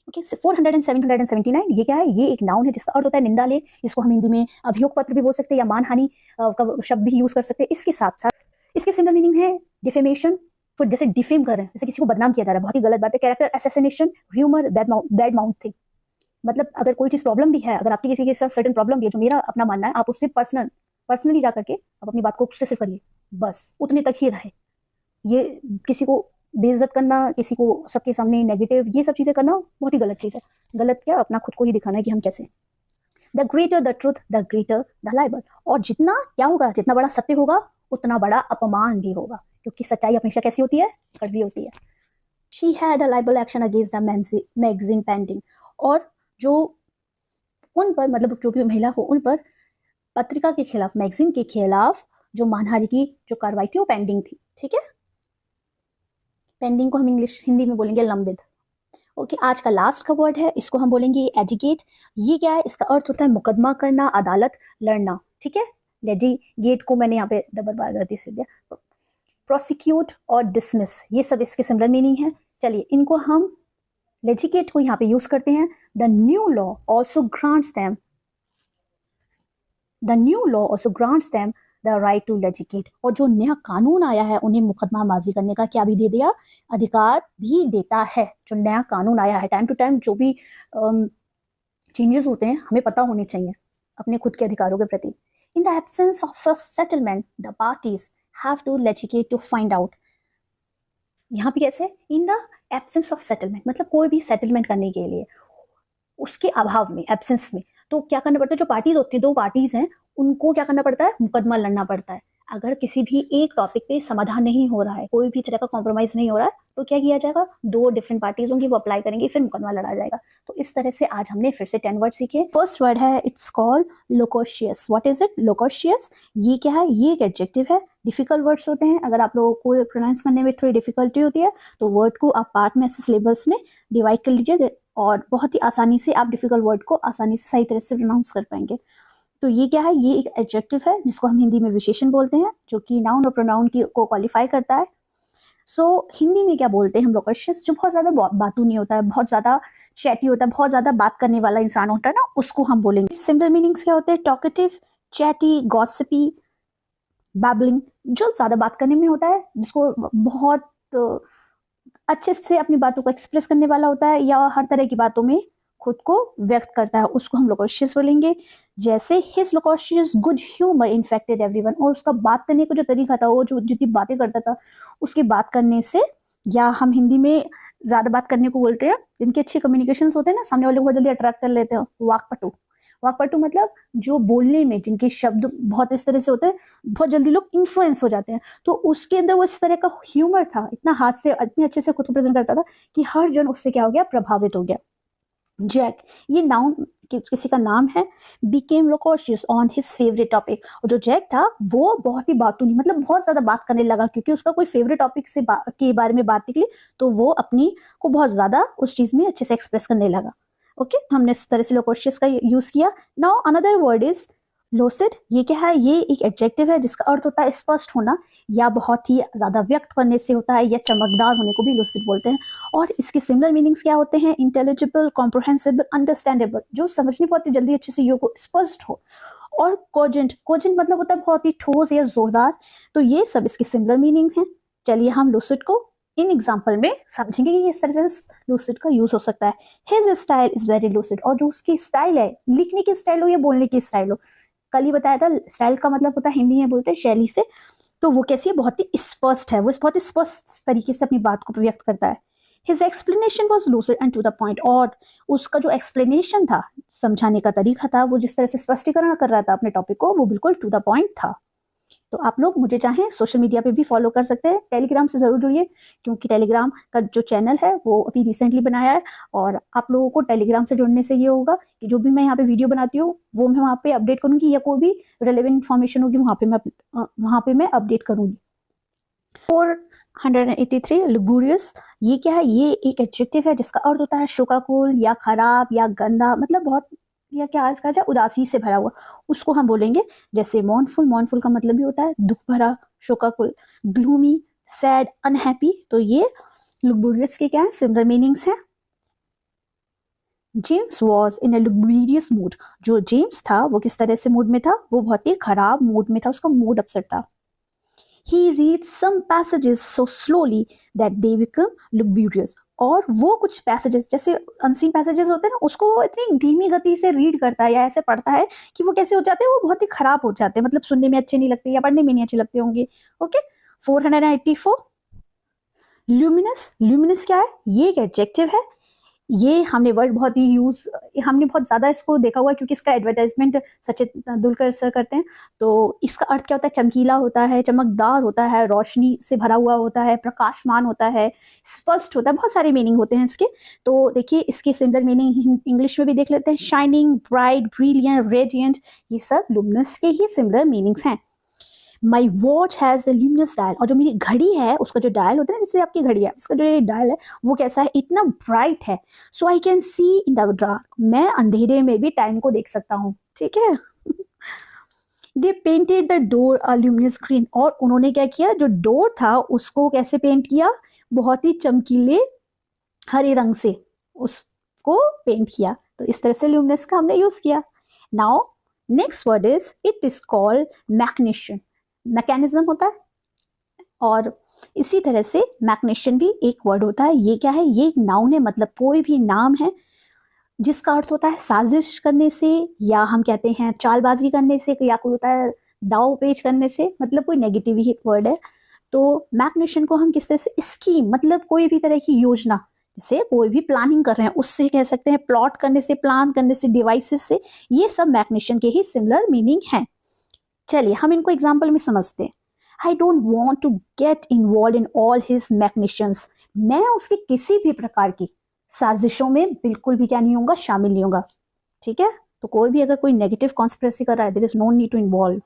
ओके, 479, ये क्या है, ये एक नाउन है जिसका अर्थ होता है निंदा ले, इसको हम हिंदी में अभियोग पत्र भी बोल सकते हैं या मानहानि का शब्द भी यूज कर सकते हैं। इसके साथ साथ इसके सिमिलर मीनिंग है डिफेमेशन, तो जैसे डिफेम कर रहे हैं, जैसे किसी को बदनाम किया जा रहा है, बहुत ही गलत बात है। Character assassination, humour, bad mouthing, मतलब अगर कोई चीज प्रॉब्लम भी है, अगर आपकी किसी के साथ सर्टेन प्रॉब्लम भी है, जो मेरा अपना मानना है, आप उससे पर्सनली जा करके आप अपनी बात को उससे सिर्फ करिए, बस उतने तक ही रहे। ये किसी को बेइज्जत करना, किसी को सबके सामने नेगेटिव, ये सब चीजें करना बहुत ही गलत चीज है। गलत क्या, अपना खुद को ही दिखाना है कि हम कैसे। The greater the truth the greater the liable, और जितना क्या होगा, जितना बड़ा सत्य होगा उतना बड़ा अपमान भी होगा, क्योंकि सच्चाई हमेशा कैसी होती है, कड़वी होती है। She had a liable action against the magazine pending, और जो उन पर, मतलब जो भी महिला हो, उन पर पत्रिका के खिलाफ, मैगजीन के खिलाफ जो मानहानि की जो कार्रवाई थी वो पेंडिंग थी, ठीक है। पेंडिंग को हम इंग्लिश हिंदी में बोलेंगे लंबित। ओके, आज का लास्ट का वर्ड है, इसको हम बोलेंगे एजिगेट। ये क्या है, इसका अर्थ होता है मुकदमा करना, अदालत लड़ना, ठीक है। लेजिगेट को मैंने यहाँ पे डबल बार गलती से दिया। प्रोसिक्यूट और डिसमिस, ये सब इसके सिमिलर मीनिंग है। चलिए, इनको हम लेजिगेट को यहाँ पे यूज करते हैं। The new law also grants them the right to litigate, और जो नया कानून आया है उन्हें मुकदमाबाजी करने का क्या भी दे दिया, अधिकार भी देता है। जो नया कानून आया है, टाइम टू टाइम जो भी चेंजेस होते हैं हमें पता होने चाहिए अपने खुद के अधिकारों के प्रति। In the absence of a settlement the parties have to litigate to find out. यहाँ पे कैसे, in the absence of settlement, मतलब कोई भी सेटलमेंट करने के लिए उसके अभाव में, एब्सेंस में, तो क्या करना पड़ता है, जो पार्टीज होती है, दो पार्टीज हैं, उनको क्या करना पड़ता है, मुकदमा लड़ना पड़ता है। अगर किसी भी एक टॉपिक पे समाधान नहीं हो रहा है, कोई भी तरह का कॉम्प्रोमाइज नहीं हो रहा है, तो क्या किया जाएगा, दो डिफरेंट पार्टीज होंगी, वो अप्लाई करेंगे, फिर मुकदमा लड़ा जाएगा। तो इस तरह से आज हमने फिर से 10 वर्ड सीखे। फर्स्ट वर्ड है, it's called loquacious. What is it? Loquacious. ये क्या है? ये एक एडजेक्टिव है। डिफिकल्ट वर्ड्स होते हैं, अगर आप लोगों को प्रोनाउंस करने में थोड़ी डिफिकल्टी होती है तो वर्ड को आप पार्ट में ऐसे सिलेबस में डिवाइड कर लीजिए और बहुत ही आसानी से आप डिफिकल्ट वर्ड को आसानी से सही तरह से प्रोनाउंस कर पाएंगे। तो ये क्या है? ये एक एडजेक्टिव है जिसको हम हिंदी में विशेषण बोलते हैं, जो कि नाउन और प्रोनाउन को क्वालिफाई करता है। हिंदी में क्या बोलते हैं हम लोकोशियस? जो बहुत ज्यादा बातू नहीं होता है, बहुत ज्यादा चैटी होता है, बहुत ज्यादा बात करने वाला इंसान होता है ना, उसको हम बोलेंगे। सिंपल मीनिंग्स क्या होते हैं? टॉकेटिव, चैटी, गॉसिपी, बैबलिंग, जो ज्यादा बात करने में होता है, जिसको बहुत अच्छे से अपनी बातों को एक्सप्रेस करने वाला होता है, या हर तरह की बातों में खुद को व्यक्त करता है, उसको हम लोकोशियस बोलेंगे। जैसे his loquacious good humour infected everyone, और उसका बात करने का जो तरीका था, वो जो जितनी बातें करता था, उसकी बात करने से, या हम हिंदी में ज्यादा बात करने को बोलते हैं, जिनके अच्छे कम्युनिकेशन होते हैं ना, सामने वाले को बहुत जल्दी अट्रैक्ट कर लेते हैं, वाकपटु। वाकपटु मतलब जो बोलने में जिनके शब्द बहुत इस तरह से होते हैं, बहुत जल्दी लोग इन्फ्लुएंस हो जाते हैं। तो उसके अंदर वो इस तरह का ह्यूमर था, इतना हाथ से इतने अच्छे से खुद को प्रेजेंट करता था कि हर जन उससे क्या हो गया? प्रभावित हो गया। जैक, ये नाउन किसी का नाम है। Became loquacious on his favourite topic, और जो जैक था वो बहुत ही बातूनी, मतलब बहुत ज्यादा बात करने लगा, क्योंकि उसका कोई फेवरेट टॉपिक से के बारे में बात निकली, तो वो अपनी को बहुत ज्यादा उस चीज में अच्छे से एक्सप्रेस करने लगा। ओके, तो हमने इस तरह से लोकोशियस का यूज किया। Now another word is lucid. ये क्या है? ये एक एडजेक्टिव है जिसका अर्थ होता है स्पष्ट होना, या बहुत ही ज्यादा व्यक्त करने से होता है, या चमकदार होने को भी लूसिड बोलते हैं। और इसके सिमिलर मीनिंग्स क्या होते हैं? इंटेलिजिबल, कॉम्प्रोहेंसिबल, अंडरस्टैंडेबल, जो समझने बहुत ही जल्दी अच्छे से योग स्पष्ट हो। और कोजेंट, कोजेंट मतलब होता है बहुत ही ठोस या जोरदार। तो ये सब इसके सिमिलर मीनिंग हैं। चलिए हम लूसिड को इन एग्जाम्पल में समझेंगे कि इस तरह से लूसिड का यूज हो सकता है। His style is very lucid, और जो उसकी स्टाइल है, लिखने की स्टाइल हो या बोलने की स्टाइल हो, कल ही बताया था स्टाइल का मतलब होता है, हिंदी में बोलते हैं शैली से, तो वो कैसी है? बहुत ही स्पष्ट है, वो बहुत ही स्पष्ट तरीके से अपनी बात को व्यक्त करता है। His explanation was lucid and to the point, और उसका जो एक्सप्लेनेशन था, समझाने का तरीका था, वो जिस तरह से स्पष्टीकरण कर रहा था अपने टॉपिक को, वो बिल्कुल टू द पॉइंट था। तो आप लोग मुझे चाहें सोशल मीडिया पे भी फॉलो कर सकते हैं, टेलीग्राम से जरूर जुड़िए, क्योंकि टेलीग्राम का जो चैनल है वो अभी रिसेंटली बनाया है, और आप लोगों को टेलीग्राम से जुड़ने से ये होगा कि जो भी मैं यहाँ पे वीडियो बनाती हूँ वो मैं वहाँ पे अपडेट करूँगी, या कोई भी रेलेवेंट इन्फॉर्मेशन होगी वहाँ पे मैं अपडेट करूँगी। 483 लुगुरियस। ये क्या है? ये एक एडजेक्टिव है जिसका अर्थ होता है शोकाकुल, या खराब, या गंदा, मतलब बहुत, या क्या आज कहा जाए, उदासी से भरा हुआ, उसको हम बोलेंगे। जैसे मॉर्नफुल, मॉर्नफुल का मतलब भी होता है दुख भरा, शोकाकुल, ग्लूमी, सैड, अनहैप्पी। तो ये लुगुरियस के क्या है? सिमिलर मीनिंग्स हैं। James was in a lugubrious mood. जो जेम्स था वो किस तरह से मूड में था? वो बहुत ही खराब मूड में था, उसका मूड अपसेट था। He reads some passages so slowly that they become lugubrious. और वो कुछ पैसेजेस, जैसे अनसीन पैसेजेस होते हैं ना, उसको वो इतनी धीमी गति से रीड करता है या ऐसे पढ़ता है कि वो कैसे हो जाते हैं? वो बहुत ही खराब हो जाते हैं, मतलब सुनने में अच्छे नहीं लगते या पढ़ने में नहीं अच्छे लगते होंगे। Okay, 484 luminous. ल्यूमिनस क्या है? ये एक एडजेक्टिव है। ये हमने वर्ड बहुत ही हमने बहुत ज़्यादा इसको देखा हुआ है, क्योंकि इसका एडवर्टाइजमेंट सचिन तेंदुलकर सर करते हैं। तो इसका अर्थ क्या होता है? चमकीला होता है, चमकदार होता है, रोशनी से भरा हुआ होता है, प्रकाशमान होता है, स्पष्ट होता है, बहुत सारे मीनिंग होते हैं इसके। तो देखिए इसके सिमिलर मीनिंग इंग्लिश में भी देख लेते हैं। शाइनिंग, ब्राइट, ब्रिलियंट, रेडियंट, ये सब लुमिनस के ही सिमिलर मीनिंग्स हैं। My watch has a luminous dial, और जो मेरी घड़ी है उसका जो डायल होता है ना, जैसे आपकी घड़ी है, इसका जो ये डायल है वो कैसा है? इतना ब्राइट है। So I can see in the dark, मैं अंधेरे में भी टाइम को देख सकता हूँ। ठीक है। They painted the door a luminous green, और उन्होंने क्या किया? जो डोर था उसको कैसे पेंट किया? बहुत ही चमकीले हरे रंग से उसको पेंट किया। तो इस तरह से ल्यूमिनस का हमने यूज किया। Now next word is, it is called machination. Mechanism होता है, और इसी तरह से मैग्नीशियन भी एक वर्ड होता है। ये क्या है? ये एक नाउन है, मतलब कोई भी नाम है जिसका अर्थ होता है साजिश करने से, या हम कहते हैं चालबाजी करने से, या कोई होता है दाव पेच करने से, मतलब कोई नेगेटिव ही वर्ड है। तो मैग्नीशियन को हम किस तरह से? स्कीम, मतलब कोई भी तरह की योजना, जैसे कोई भी प्लानिंग कर रहे हैं उससे कह सकते हैं, प्लॉट करने से, प्लान करने से, डिवाइसेस से, ये सब मैग्नीशियन के ही सिमिलर मीनिंग है। चलिए हम इनको एग्जाम्पल में समझते हैं। I don't want to get involve in all his machinations, मैं उसके किसी भी प्रकार की साजिशों में बिल्कुल भी क्या नहीं होगा, शामिल नहीं होगा। ठीक है, तो कोई भी अगर कोई नेगेटिव कॉन्स्पिरेसी कर रहा है, there is no need to involve.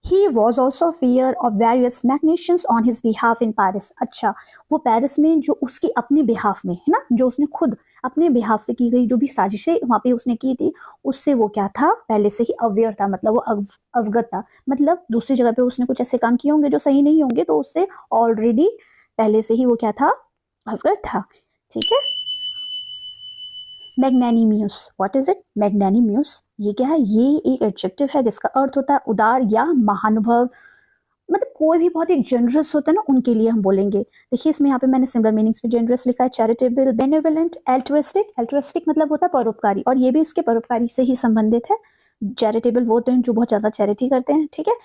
He was also aware of various machinations on his behalf in Paris. अच्छा, वो पेरिस में जो उसकी अपने बिहाफ में है ना, जो उसने खुद अपने बिहाफ से की गई जो भी साजिशें वहाँ पे उसने की थी, उससे वो क्या था, पहले से ही अवेयर था, मतलब वो अवगत था। मतलब दूसरी जगह पे उसने कुछ ऐसे काम किए होंगे जो सही नहीं होंगे, तो उससे ऑलरेडी पहले से ही वो क्या था, अवगत था। ठीक है। मैग्नानिमियस, व्हाट इज इट, मैग्नानिमियस, ये क्या है, ये एक एडजेक्टिव है जिसका अर्थ होता है उदार या महानुभव। मतलब कोई भी बहुत ही जनरस होता है ना, उनके लिए हम बोलेंगे। देखिए इसमें यहाँ पे मैंने सिमिलर मीनिंग्स में जनरस लिखा है, चैरिटेबल, बेनेवोलेंट, एल्ट्रुइस्टिक। एल्ट्रुइस्टिक मतलब होता है परोपकारी, और ये भी इसके परोपकारी से ही संबंधित है। चैरिटेबल वो होते हैं जो बहुत ज्यादा चैरिटी करते हैं। ठीक है।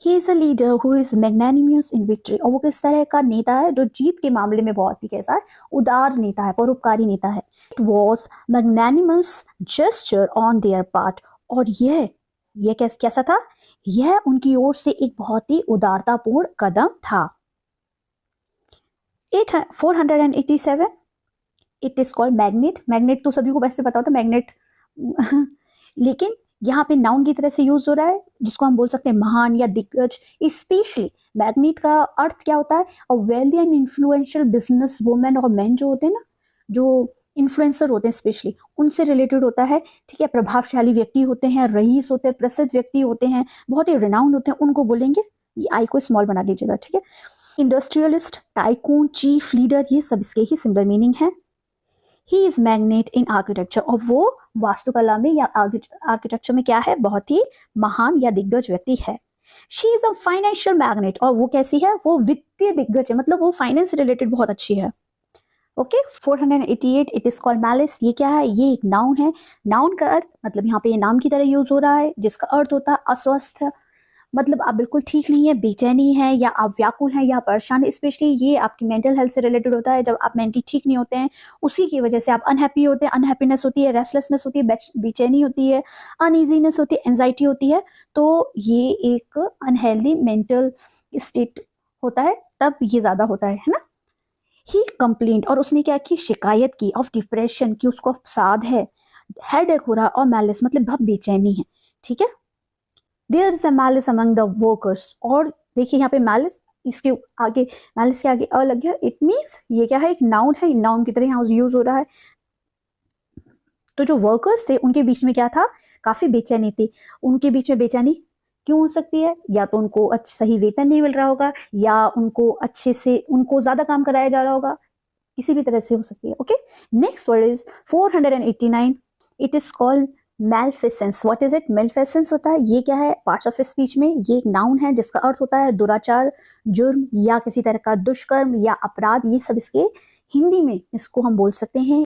He is a leader who is magnanimous in victory, और वो किस तरह का नेता है, जो जीत के मामले में बहुत ही कैसा है, उदार नेता है, परोपकारी नेता है। It was magnanimous gesture on their part, और यह कैसा था, यह उनकी ओर से एक बहुत ही उदारतापूर्ण कदम था। 487, it is called magnet. Magnet तो सभी को वैसे पता होता है, मैग्नेट लेकिन यहाँ पे नाउन की तरह से यूज हो रहा है, जिसको हम बोल सकते हैं महान या दिग्गज। स्पेशली मैग्नेट का अर्थ क्या होता है, a wealthy and influential business women और मैन जो होते हैं ना, जो इन्फ्लुएंसर होते हैं स्पेशली, उनसे रिलेटेड होता है। ठीक है, प्रभावशाली व्यक्ति होते हैं, रईस होते हैं, प्रसिद्ध व्यक्ति होते हैं, बहुत ही रिनाउंड होते हैं, उनको बोलेंगे। ये आई को स्मॉल बना लीजिएगा। ठीक है। इंडस्ट्रियलिस्ट, टाइकून, चीफ लीडर, ये सब इसके ही सिमिलर मीनिंग है। He is magnet in architecture, और वो वास्तुकला में या आर्किटेक्चर में क्या है, बहुत ही महान या दिग्गज व्यक्ति है। She is a financial magnet, और वो कैसी है, वो वित्तीय दिग्गज है, मतलब वो फाइनेंस रिलेटेड बहुत अच्छी है। Okay. 488, it is called malice, ये क्या है, ये एक नाउन है। नाउन का अर्थ मतलब यहाँ पे ये नाम की तरह यूज हो रहा है, जिसका अर्थ होता है अस्वस्थ, मतलब आप बिल्कुल ठीक नहीं है, बेचैनी है, या आप व्याकुल हैं या परेशान। स्पेशली ये आपकी मेंटल हेल्थ से रिलेटेड होता है, जब आप मेंटली ठीक नहीं होते हैं, उसी की वजह से आप अनहैप्पी होते हैं, अनहैप्पीनेस होती है, रेस्टलेसनेस होती है, बेचैनी होती है, अनईजीनेस होती है, एंजाइटी होती है, तो ये एक अनहेल्दी मेंटल स्टेट होता है, तब ये ज्यादा होता है ना। ही कंप्लेंट, और उसने क्या की, शिकायत की, ऑफ डिप्रेशन, की उसको अवसाद है, हेडेक हो रहा, और मैलिस मतलब बहुत बेचैनी है। ठीक है। There is a malice among the workers, और देखिए यहाँ पे मैलिस, इसके आगे मैलिस के आगे अ लग गया, इट मीन्स ये क्या है, एक नाउन है, नाउन की तरह यहाँ यूज हो रहा है। तो जो वर्कर्स थे उनके बीच में क्या था, काफी बेचैनी थी। उनके बीच में बेचैनी क्यों हो सकती है, या तो उनको सही वेतन नहीं मिल रहा होगा, या उनको अच्छे से उनको ज्यादा काम कराया जा रहा होगा, किसी भी तरह से हो सकती है। Okay. Next word is 489, it is called malfeasance. What is it, malfeasance होता है, ये क्या है, पार्ट्स ऑफ स्पीच में ये एक नाउन है, जिसका अर्थ होता है दुराचार, जुर्म, या किसी तरह का दुष्कर्म या अपराध। ये सब इसके हिंदी में इसको हम बोल सकते हैं।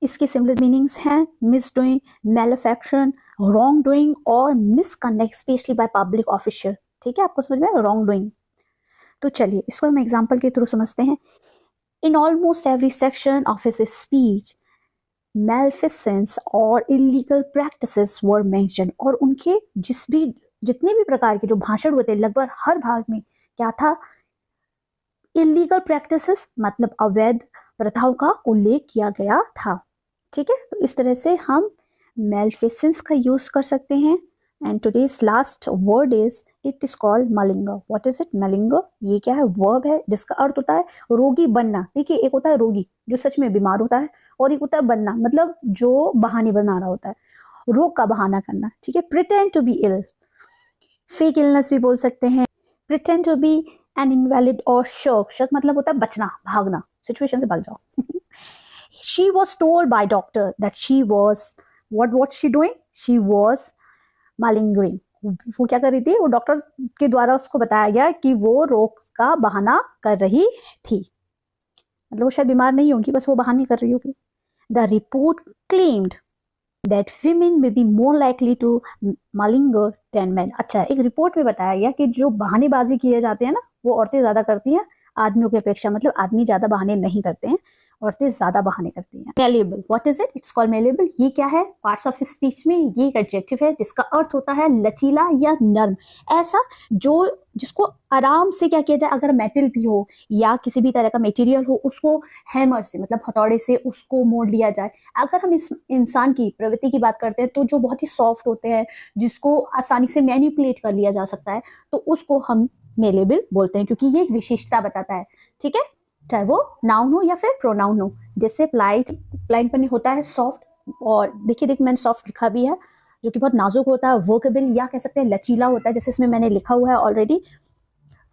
इसके सिमिलर मीनिंग्स हैं, मिसडूइंग, मैलिफेक्शन, रॉन्ग डूइंग, और misconduct specially by public official. ठीक है, आपको समझ में, रॉन्ग डूइंग। तो चलिए इसको हम एग्जाम्पल के थ्रू समझते हैं। In almost every section of his speech malfeasance और illegal practices were mentioned, और उनके जितने भी प्रकार के जो भाषण हुए थे, लगभग हर भाग में क्या था, illegal practices मतलब अवैध प्रथाओं का उल्लेख किया गया था। ठीक है, तो इस तरह से हम malfeasance का यूज कर सकते हैं। And today's last word is, it is called malinger. What is it, malinger, ये क्या है, वर्ब है, जिसका अर्थ होता है रोगी बनना। देखिए एक होता है रोगी जो सच में बीमार होता है, और एक होता है बनना, मतलब जो बहाने बना रहा होता है, रोग का बहाना करना। ठीक है। Pretend to be ill, fake illness भी बोल सकते हैं। Pretend to be an invalid और शक, शक मतलब होता है बचना, भागना, सिचुएशन से भाग जाओ। She was told by doctor that she was what she doing, she was malingering, वो क्या कर रही थी, वो डॉक्टर के द्वारा उसको बताया गया कि वो रोग का बहाना कर रही थी, मतलब वो शायद बीमार नहीं होगी, बस वो बहाने कर रही होगी। The report claimed that women may be more likely to malinger than men। अच्छा, एक रिपोर्ट में बताया गया कि जो बहानेबाजी किए जाते हैं ना, वो औरतें ज्यादा करती हैं आदमियों की अपेक्षा, मतलब आदमी ज्यादा बहाने नहीं करते हैं, औरतें ज्यादा बहाने करती हैं। Malleable, what is it? It's called malleable. ये क्या है? पार्ट्स ऑफ स्पीच में ये एक एडजेक्टिव है जिसका अर्थ होता है लचीला या नर्म, ऐसा जो जिसको आराम से क्या किया जाए, अगर मेटल भी हो या किसी भी तरह का मटेरियल हो, उसको हैमर से मतलब हथौड़े से उसको मोड़ लिया जाए। अगर हम इस इंसान की प्रवृत्ति की बात करते हैं तो जो बहुत ही सॉफ्ट होते हैं, जिसको आसानी से मैनिपुलेट कर लिया जा सकता है, तो उसको हम मेलेबल बोलते हैं, क्योंकि ये एक विशेषता बताता है। ठीक है, चाहे वो नाउन हो या फिर प्रोनाउन हो। जैसे प्लाइट पर होता है सॉफ्ट, और देखिए मैंने सॉफ्ट लिखा भी है, जो कि बहुत नाजुक होता है। वर्केबल या कह सकते हैं लचीला होता है, जैसे इसमें मैंने लिखा हुआ है ऑलरेडी।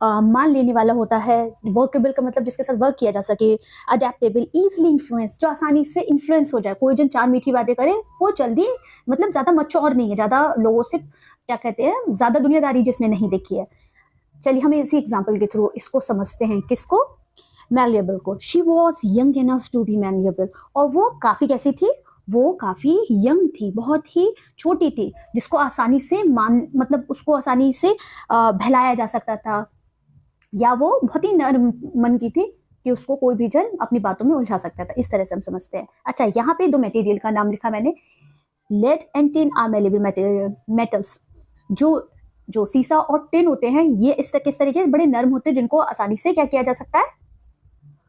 मान लेने वाला होता है। वर्केबल का मतलब जिसके साथ वर्क किया जा सके। अडेप्टेबल, इजिली इन्फ्लुएंस, जो आसानी से इन्फ्लुएंस हो जाए। कोई जन चार मीठी बातें करे वो जल्दी, मतलब ज्यादा मैच्योर नहीं है, ज्यादा लोगों से क्या कहते हैं, ज्यादा दुनियादारी जिसने नहीं देखी है। चलिए हम इसी एग्जाम्पल के थ्रू इसको समझते हैं। किसको? मैलिएबल को। She was young enough to be malleable, और वो काफी कैसी थी? वो काफी यंग थी, बहुत ही छोटी थी, जिसको आसानी से मतलब उसको आसानी से बहलाया जा सकता था, या वो बहुत ही नर्म मन की थी कि उसको कोई भी जन अपनी बातों में उलझा सकता था। इस तरह से हम समझते हैं। अच्छा, यहाँ पे दो मटेरियल का नाम लिखा मैंने। Lead and tin are malleable metals. जो सीसा और टिन होते हैं, ये किस तरीके बड़े नर्म होते हैं, जिनको आसानी से क्या किया जा सकता है,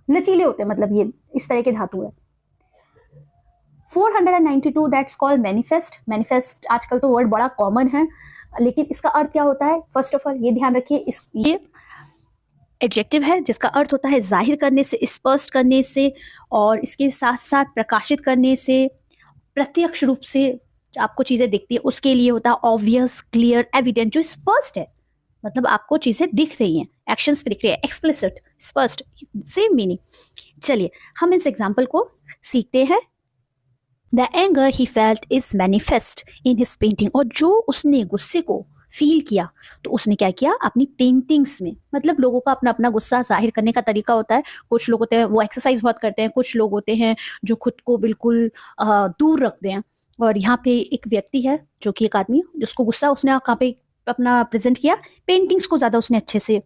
लचीले होते हैं, मतलब ये इस तरह के धातु है। 492 दैट्स कॉल्ड मैनिफेस्ट। मैनिफेस्ट आजकल तो वर्ड बड़ा कॉमन है, लेकिन इसका अर्थ क्या होता है? फर्स्ट ऑफ ऑल ये ध्यान रखिए, ये एडजेक्टिव है जिसका अर्थ होता है जाहिर करने से, स्पष्ट करने से, और इसके साथ साथ प्रकाशित करने से, प्रत्यक्ष रूप से आपको चीजें दिखती है, उसके लिए होता है ऑब्वियस, क्लियर, एविडेंट, जो स्पष्ट है, मतलब आपको चीजें दिख रही हैं, एक्शंस पे दिख रही है। एक्सप्लिसिट, स्पष्ट, सेम मीनिंग। चलिए हम इस एग्जाम्पल को सीखते हैं। The anger he felt is manifest in his painting. और जो उसने गुस्से को फील किया, तो उसने क्या किया अपनी पेंटिंग्स में। मतलब लोगों का अपना अपना गुस्सा जाहिर करने का तरीका होता है। कुछ लोग होते हैं वो एक्सरसाइज बहुत करते हैं, कुछ लोग होते हैं जो खुद को बिल्कुल दूर रखते हैं। और यहाँ पे एक व्यक्ति है जो कि एक आदमी, जिसको गुस्सा उसने कहाँ पे अपना प्रेजेंट किया, पेंटिंग्स को ज्यादा उसने अच्छे से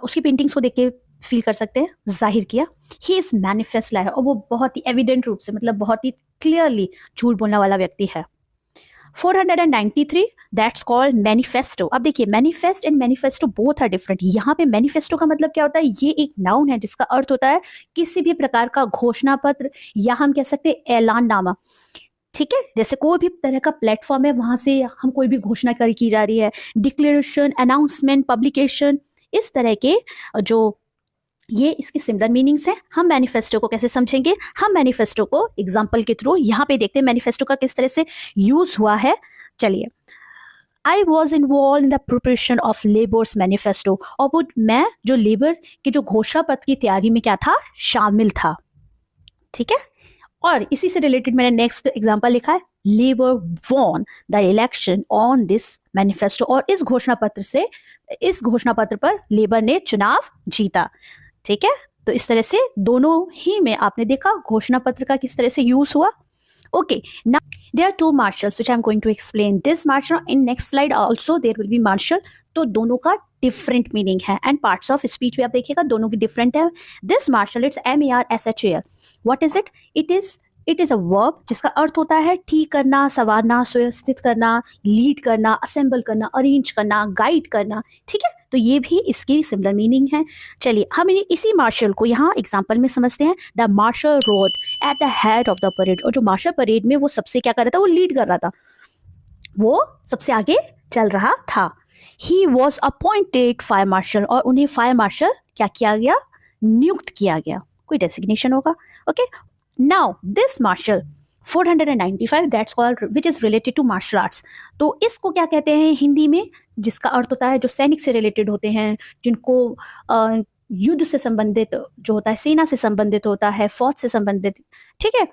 उसकी पेंटिंग्स को देख के फील कर सकते हैं, जाहिर किया। ही इज मैनिफेस्ट लाया, और वो बहुत ही एविडेंट रूप से, मतलब बहुत ही क्लियरली झूठ बोलने वाला व्यक्ति है। 493 दैट्स कॉल्ड मैनिफेस्टो। अब देखिए manifest and manifesto both are different. यहाँ पे मैनिफेस्टो का मतलब क्या होता है? ये एक नाउन है जिसका अर्थ होता है किसी भी प्रकार का घोषणा पत्र, या हम कह सकते हैं ऐलाननामा। ठीक है, जैसे कोई भी तरह का प्लेटफॉर्म है, वहां से हम कोई भी घोषणा की जा रही है, डिक्लेरेशन, अनाउंसमेंट, पब्लिकेशन, इस तरह के जो ये इसके सिमिलर मीनिंग्स हैं। हम मैनिफेस्टो को कैसे समझेंगे? हम मैनिफेस्टो को एग्जांपल के थ्रू यहाँ पे देखते हैं मैनिफेस्टो का किस तरह से यूज हुआ है। चलिए, I was involve in the preparation of labours manifesto. और वो मैं जो लेबर के जो घोषणा पत्र की तैयारी में क्या था, शामिल था। ठीक है, और इसी से रिलेटेड मैंने नेक्स्ट एग्जांपल लिखा है, labour won the election on this manifesto. और इस घोषणा पत्र पर लेबर ने चुनाव जीता। ठीक है, तो इस तरह से दोनों ही में आपने देखा घोषणा पत्र का किस तरह से यूज हुआ। Okay, now there are two marshals which I'm going to explain. This marshal in next slide also there will be marshal. तो दोनों का डिफरेंट मीनिंग है, एंड पार्ट्स ऑफ स्पीच भी आप देखिएगा दोनों की डिफरेंट है। This marshal, it's MARSHAL. What is it? It is a verb जिसका अर्थ होता है ठीक करना, संवारना, सुव्यवस्थित करना, लीड करना, असेंबल करना, अरेंज करना, गाइड करना। ठीक है, तो ये भी इसकी सिमिलर मीनिंग है। चलिए हम इसी मार्शल को यहाँ एग्जाम्पल में समझते हैं। The marshal rode at the head of the parade. और जो मार्शल परेड में वो सबसे क्या कर रहा था, वो लीड कर रहा था, वो सबसे आगे चल रहा था। He was appointed fire marshal. और उन्हें फायर मार्शल क्या किया गया, नियुक्त किया गया, कोई डेसिग्नेशन होगा। Okay, now this marshal 495 that's called which is related to martial arts. तो इसको क्या कहते हैं हिंदी में, जिसका अर्थ होता है जो सैनिक से रिलेटेड होते हैं, जिनको युद्ध से संबंधित जो होता है, सेना से संबंधित होता है, फौज से संबंधित। ठीक है,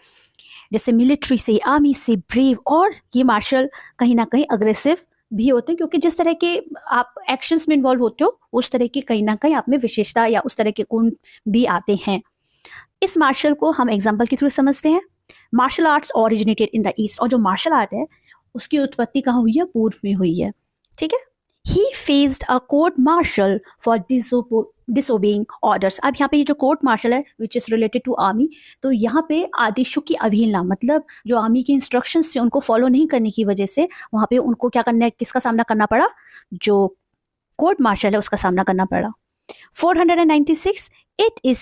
जैसे मिलिट्री से, आर्मी से, ब्रेव। और ये मार्शल कहीं ना कहीं अग्रेसिव भी होते हैं, क्योंकि जिस तरह के आप एक्शंस में इन्वॉल्व होते हो, उस तरह की कहीं ना कहीं आप में विशेषता या उस तरह के गुण भी आते हैं। इस मार्शल को हम एग्जाम्पल के थ्रू समझते हैं। Martial arts originated in the east. और जो मार्शल आर्ट है उसकी उत्पत्ति कहाँ हुई है, पूर्व में हुई है। ठीक है, he faced a court martial for disobeying orders. अब यहाँ पे ये जो कोर्ट मार्शल है which is related to army, तो यहाँ पे आदेशों की अवहेलना, मतलब जो आर्मी के इंस्ट्रक्शंस थे उनको फॉलो नहीं करने की वजह से वहाँ पे उनको क्या करना है, किसका सामना करना पड़ा, जो कोर्ट मार्शल है उसका सामना करना पड़ा। 496, it is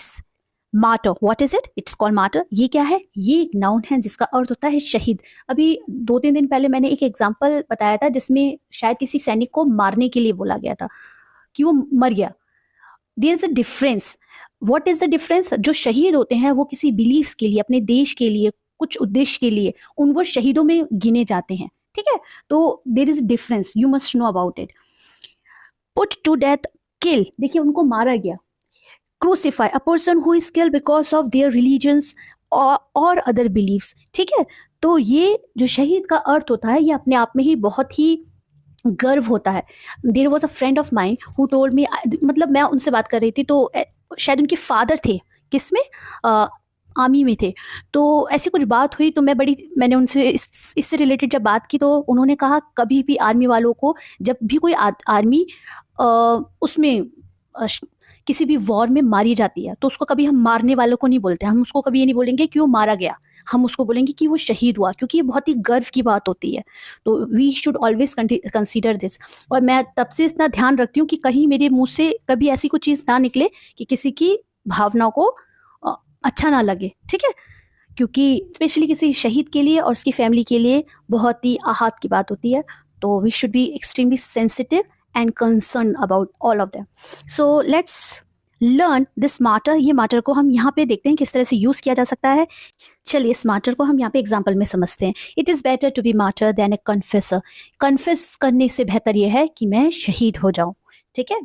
martyr. What is it? It's called martyr. ये क्या है? ये एक नाउन है जिसका अर्थ होता है शहीद। अभी 2-3 दिन पहले मैंने एक एग्जाम्पल बताया था जिसमें शायद किसी सैनिक को मारने के लिए बोला गया था कि वो मर गया। There is a difference. What is the difference? जो शहीद होते हैं वो किसी बिलीफ्स के लिए, अपने देश के लिए, कुछ उद्देश्य के लिए उन वो शहीदों में गिने जाते हैं। ठीक है, तो there is difference, you must know about it. Put to death, kill, देखिए उनको मारा गया। Crucify, a person who is killed because of their religions और अदर बिलीव्स। ठीक है, तो ये जो शहीद का अर्थ होता है ये अपने आप में ही बहुत ही गर्व होता है। There was a friend of mine who told me, मतलब मैं उनसे बात कर रही थी तो शायद उनके फादर थे किसमें, आर्मी में थे। तो ऐसी कुछ बात हुई तो मैंने उनसे इससे रिलेटेड जब बात की तो उन्होंने कहा कभी भी आर्मी वालों को, जब भी कोई आर्मी उसमें किसी भी वॉर में मारी जाती है तो उसको कभी हम मारने वालों को नहीं बोलते, हम उसको कभी ये नहीं बोलेंगे कि वो मारा गया, हम उसको बोलेंगे कि वो शहीद हुआ, क्योंकि ये बहुत ही गर्व की बात होती है। तो we should always consider this. और मैं तब से इतना ध्यान रखती हूँ कि कहीं मेरे मुंह से कभी ऐसी कोई चीज़ ना निकले कि किसी की भावनाओं को अच्छा ना लगे। ठीक है, क्योंकि स्पेशली किसी शहीद के लिए और उसकी फैमिली के लिए बहुत ही आहत की बात होती है। तो we should be extremely sensitive and concern about all of them. So let's learn this martyr. ये मार्टर को हम यहाँ पे देखते हैं किस तरह से यूज़ किया जा सकता है। चलिए इस मार्टर को हम यहाँ पे एग्जाम्पल में समझते हैं। It is better to be martyr than a confessor. Confess करने से बेहतर ये है कि मैं शहीद हो जाऊँ। ठीक है,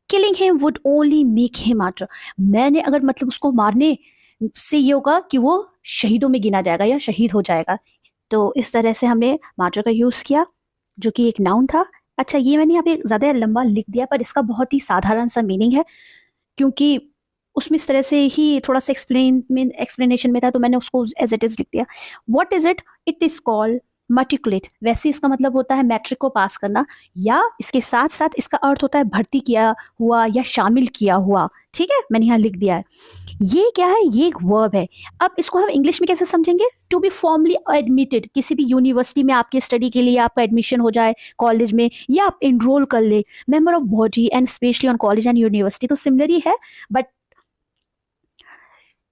killing him would only make him martyr. मैंने अगर मतलब उसको मारने से ये होगा कि वो शहीदों में गिना जाएगा या शहीद हो जाएगा। तो इस तरह से हमने मार्टर का यूज़ किया जो कि एक नाउन था। अच्छा, ये मैंने यहाँ पे ज़्यादा लंबा लिख दिया पर इसका बहुत ही साधारण सा मीनिंग है, क्योंकि उसमें इस तरह से ही थोड़ा सा एक्सप्लेनेशन में था तो मैंने उसको एज इट इज़ लिख दिया। What is it? It is called matriculate. वैसे इसका मतलब होता है मैट्रिक को पास करना, या इसके साथ साथ इसका अर्थ होता है भर्ती किया हुआ या शामिल किया हुआ। ठीक है, मैंने यहाँ लिख दिया है। ये क्या है? ये एक वर्ब है। अब इसको हम इंग्लिश में कैसे समझेंगे? To be formally admitted. किसी भी यूनिवर्सिटी में आपके स्टडी के लिए आपका एडमिशन हो जाए कॉलेज में, या आप इनरोल कर ले member of body and specially on college and university. तो सिमिलर ही है, बट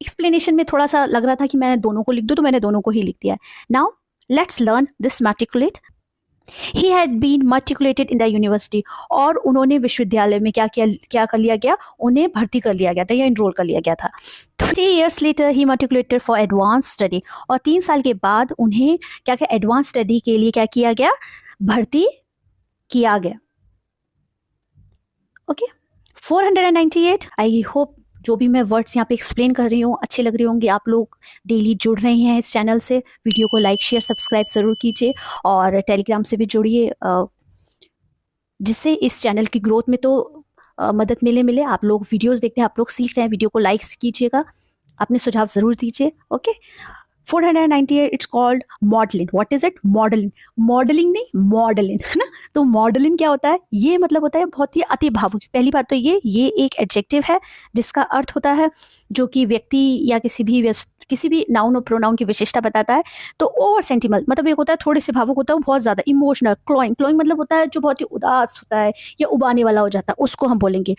एक्सप्लेनेशन में थोड़ा सा लग रहा था कि मैं दोनों को लिख दूं तो मैंने दोनों को ही लिख दिया। Now let's learn this matriculate. He had been matriculated in the university. और उन्होंने विश्वविद्यालय में क्या कर लिया गया? उन्हें भर्ती कर लिया गया था या इनरोल कर लिया गया था। 3 years later he matriculated for advance study. और 3 साल के बाद उन्हें क्या एडवांस स्टडी के लिए क्या किया गया? भर्ती किया गया। ओके, 498। आई होप जो भी मैं वर्ड्स यहाँ पे एक्सप्लेन कर रही हूँ अच्छे लग रहे होंगे। आप लोग डेली जुड़ रहे हैं इस चैनल से। वीडियो को लाइक शेयर सब्सक्राइब ज़रूर कीजिए और टेलीग्राम से भी जुड़िए, जिससे इस चैनल की ग्रोथ में तो मदद मिले। आप लोग वीडियोस देखते हैं, आप लोग सीख रहे हैं, वीडियो को लाइक कीजिएगा, अपने सुझाव ज़रूर दीजिए। Okay, 498 it's called modelling. What is it? Modelling. Modelling नहीं, मॉडलिंग, है ना। तो मॉडलिंग क्या होता है? ये मतलब होता है बहुत ही अति भावुक। पहली बात तो ये एक एडजेक्टिव है जिसका अर्थ होता है जो कि व्यक्ति या किसी भी नाउन और प्रोनाउन की विशेषता बताता है। तो ओवर सेंटिमेंट मतलब एक होता है थोड़े से भावुक होता है, बहुत ज़्यादा इमोशनल। क्लोइंग मतलब होता है जो बहुत ही उदास होता है या उबाने वाला हो जाता है, उसको हम बोलेंगे।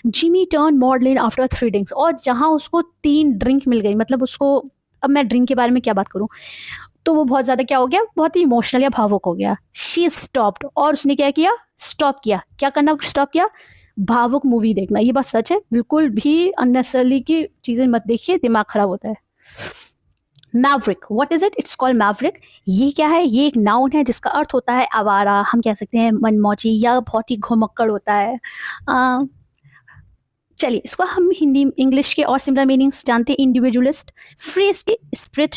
Jimmy turn modelling after 3 drinks. और जहाँ उसको 3 ड्रिंक मिल गई, मतलब उसको, अब मैं ड्रिंक के बारे में क्या बात करूं, तो वो बहुत ज़्यादा क्या हो गया? बहुत ही इमोशनल या भावुक हो गया। She stopped. और उसने क्या किया? स्टॉप किया। क्या करना स्टॉप किया? भावुक मूवी देखना। ये बात सच है, बिल्कुल भी अननेसेसरली की चीज़ें मत देखिए, दिमाग खराब होता है। Maverick. What is it? It's called Maverick. ये क्या है? ये एक नाउन है जिसका अर्थ होता है आवारा, हम कह सकते हैं मनमौजी, या बहुत ही घुमक्कड़ होता है। चलिए इसको हम हिंदी इंग्लिश के और सिमिलर मीनिंग्स जानते हैं। Individualist, free spirit,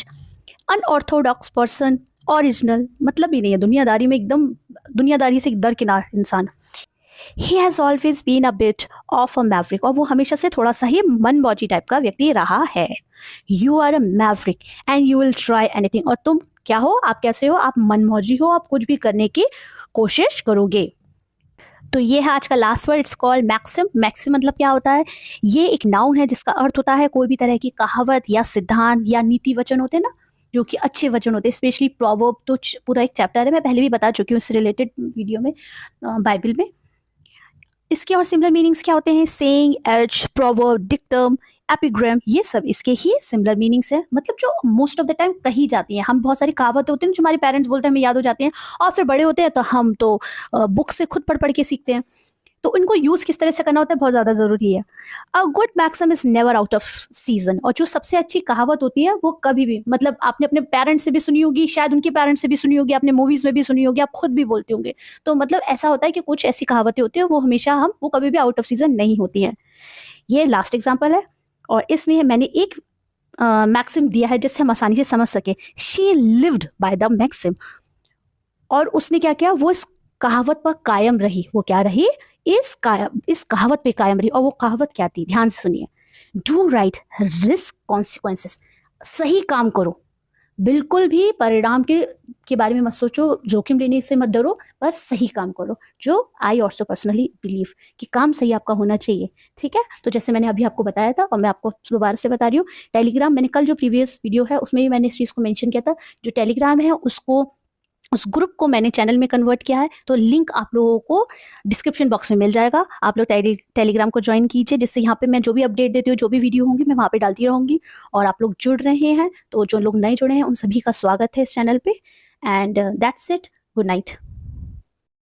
unorthodox person, original, मतलब ही नहीं है, दुनियादारी में एकदम, दुनियादारी से दरकिनार इंसान। He has always been a bit of a maverick. और वो हमेशा से थोड़ा सा ही मनमौजी टाइप का व्यक्ति रहा है। You are a maverick and you will try anything. और तुम क्या हो? आप कैसे हो? आप मनमौजी हो, आप कुछ भी करने की कोशिश करोगे। तो ये है आज का last word, it's called maxim. Maxim मतलब क्या होता है, ये एक नाउन है जिसका अर्थ होता है कोई भी तरह की कहावत या सिद्धांत या नीति वचन होते हैं ना, जो कि अच्छे वचन होते हैं, स्पेशली प्रोवर्ब। तो पूरा एक चैप्टर है, मैं पहले भी बता चुकी हूँ इस रिलेटेड वीडियो में, बाइबल में। इसके और सिमिलर मीनिंग्स क्या होते हैं, saying, adage, proverb, dictum, epigram, ये सब इसके ही सिमिलर मीनिंग्स है, मतलब जो मोस्ट ऑफ द टाइम कही जाती हैं। हम बहुत सारी कहावतें होती हैं जो हमारे पेरेंट्स बोलते हैं, हमें याद हो जाती हैं, और फिर बड़े होते हैं तो हम तो बुक से खुद पढ़ पढ़ के सीखते हैं। तो इनको यूज किस तरह से करना होता है बहुत ज्यादा जरूरी है। A good maxim is never out of season. और जो सबसे अच्छी कहावत होती है वो कभी भी, मतलब आपने अपने पेरेंट्स से भी सुनी होगी, शायद उनके पेरेंट्स से भी सुनी होगी, आपने मूवीज में भी सुनी होगी, आप खुद भी बोलते होंगे। तो मतलब ऐसा होता है कि कुछ ऐसी कहावतें होती है वो हमेशा वो कभी भी आउट ऑफ सीजन नहीं होती हैं। ये लास्ट एग्जाम्पल है, और इसमें मैंने एक मैक्सिम दिया है जिससे हम आसानी से समझ सके। She lived by the maxim, और उसने क्या किया, वो इस कहावत पर कायम रही। वो क्या रही, इस कहावत पे कायम रही। और वो कहावत क्या थी, ध्यान से सुनिए। Do right, risk consequences. सही काम करो, बिल्कुल भी परिणाम के बारे में मत सोचो, जोखिम लेने से मत डरो, पर सही काम करो, जो आई ऑल्सो पर्सनली बिलीव कि काम सही आपका होना चाहिए। ठीक है, तो जैसे मैंने अभी आपको बताया था और मैं आपको दोबारा से बता रही हूँ, टेलीग्राम, मैंने कल जो प्रीवियस वीडियो है उसमें भी मैंने इस चीज़ को मेंशन किया था। जो टेलीग्राम है उसको, उस ग्रुप को मैंने चैनल में कन्वर्ट किया है, तो लिंक आप लोगों को डिस्क्रिप्शन बॉक्स में मिल जाएगा। आप लोग टेलीग्राम को ज्वाइन कीजिए, जिससे यहाँ पे मैं जो भी अपडेट देती हूँ, जो भी वीडियो होंगी, मैं वहाँ पे डालती रहूँगी। और आप लोग जुड़ रहे हैं, तो जो लोग नए जुड़े हैं उन सभी का स्वागत है इस चैनल पे। And that's it, good night.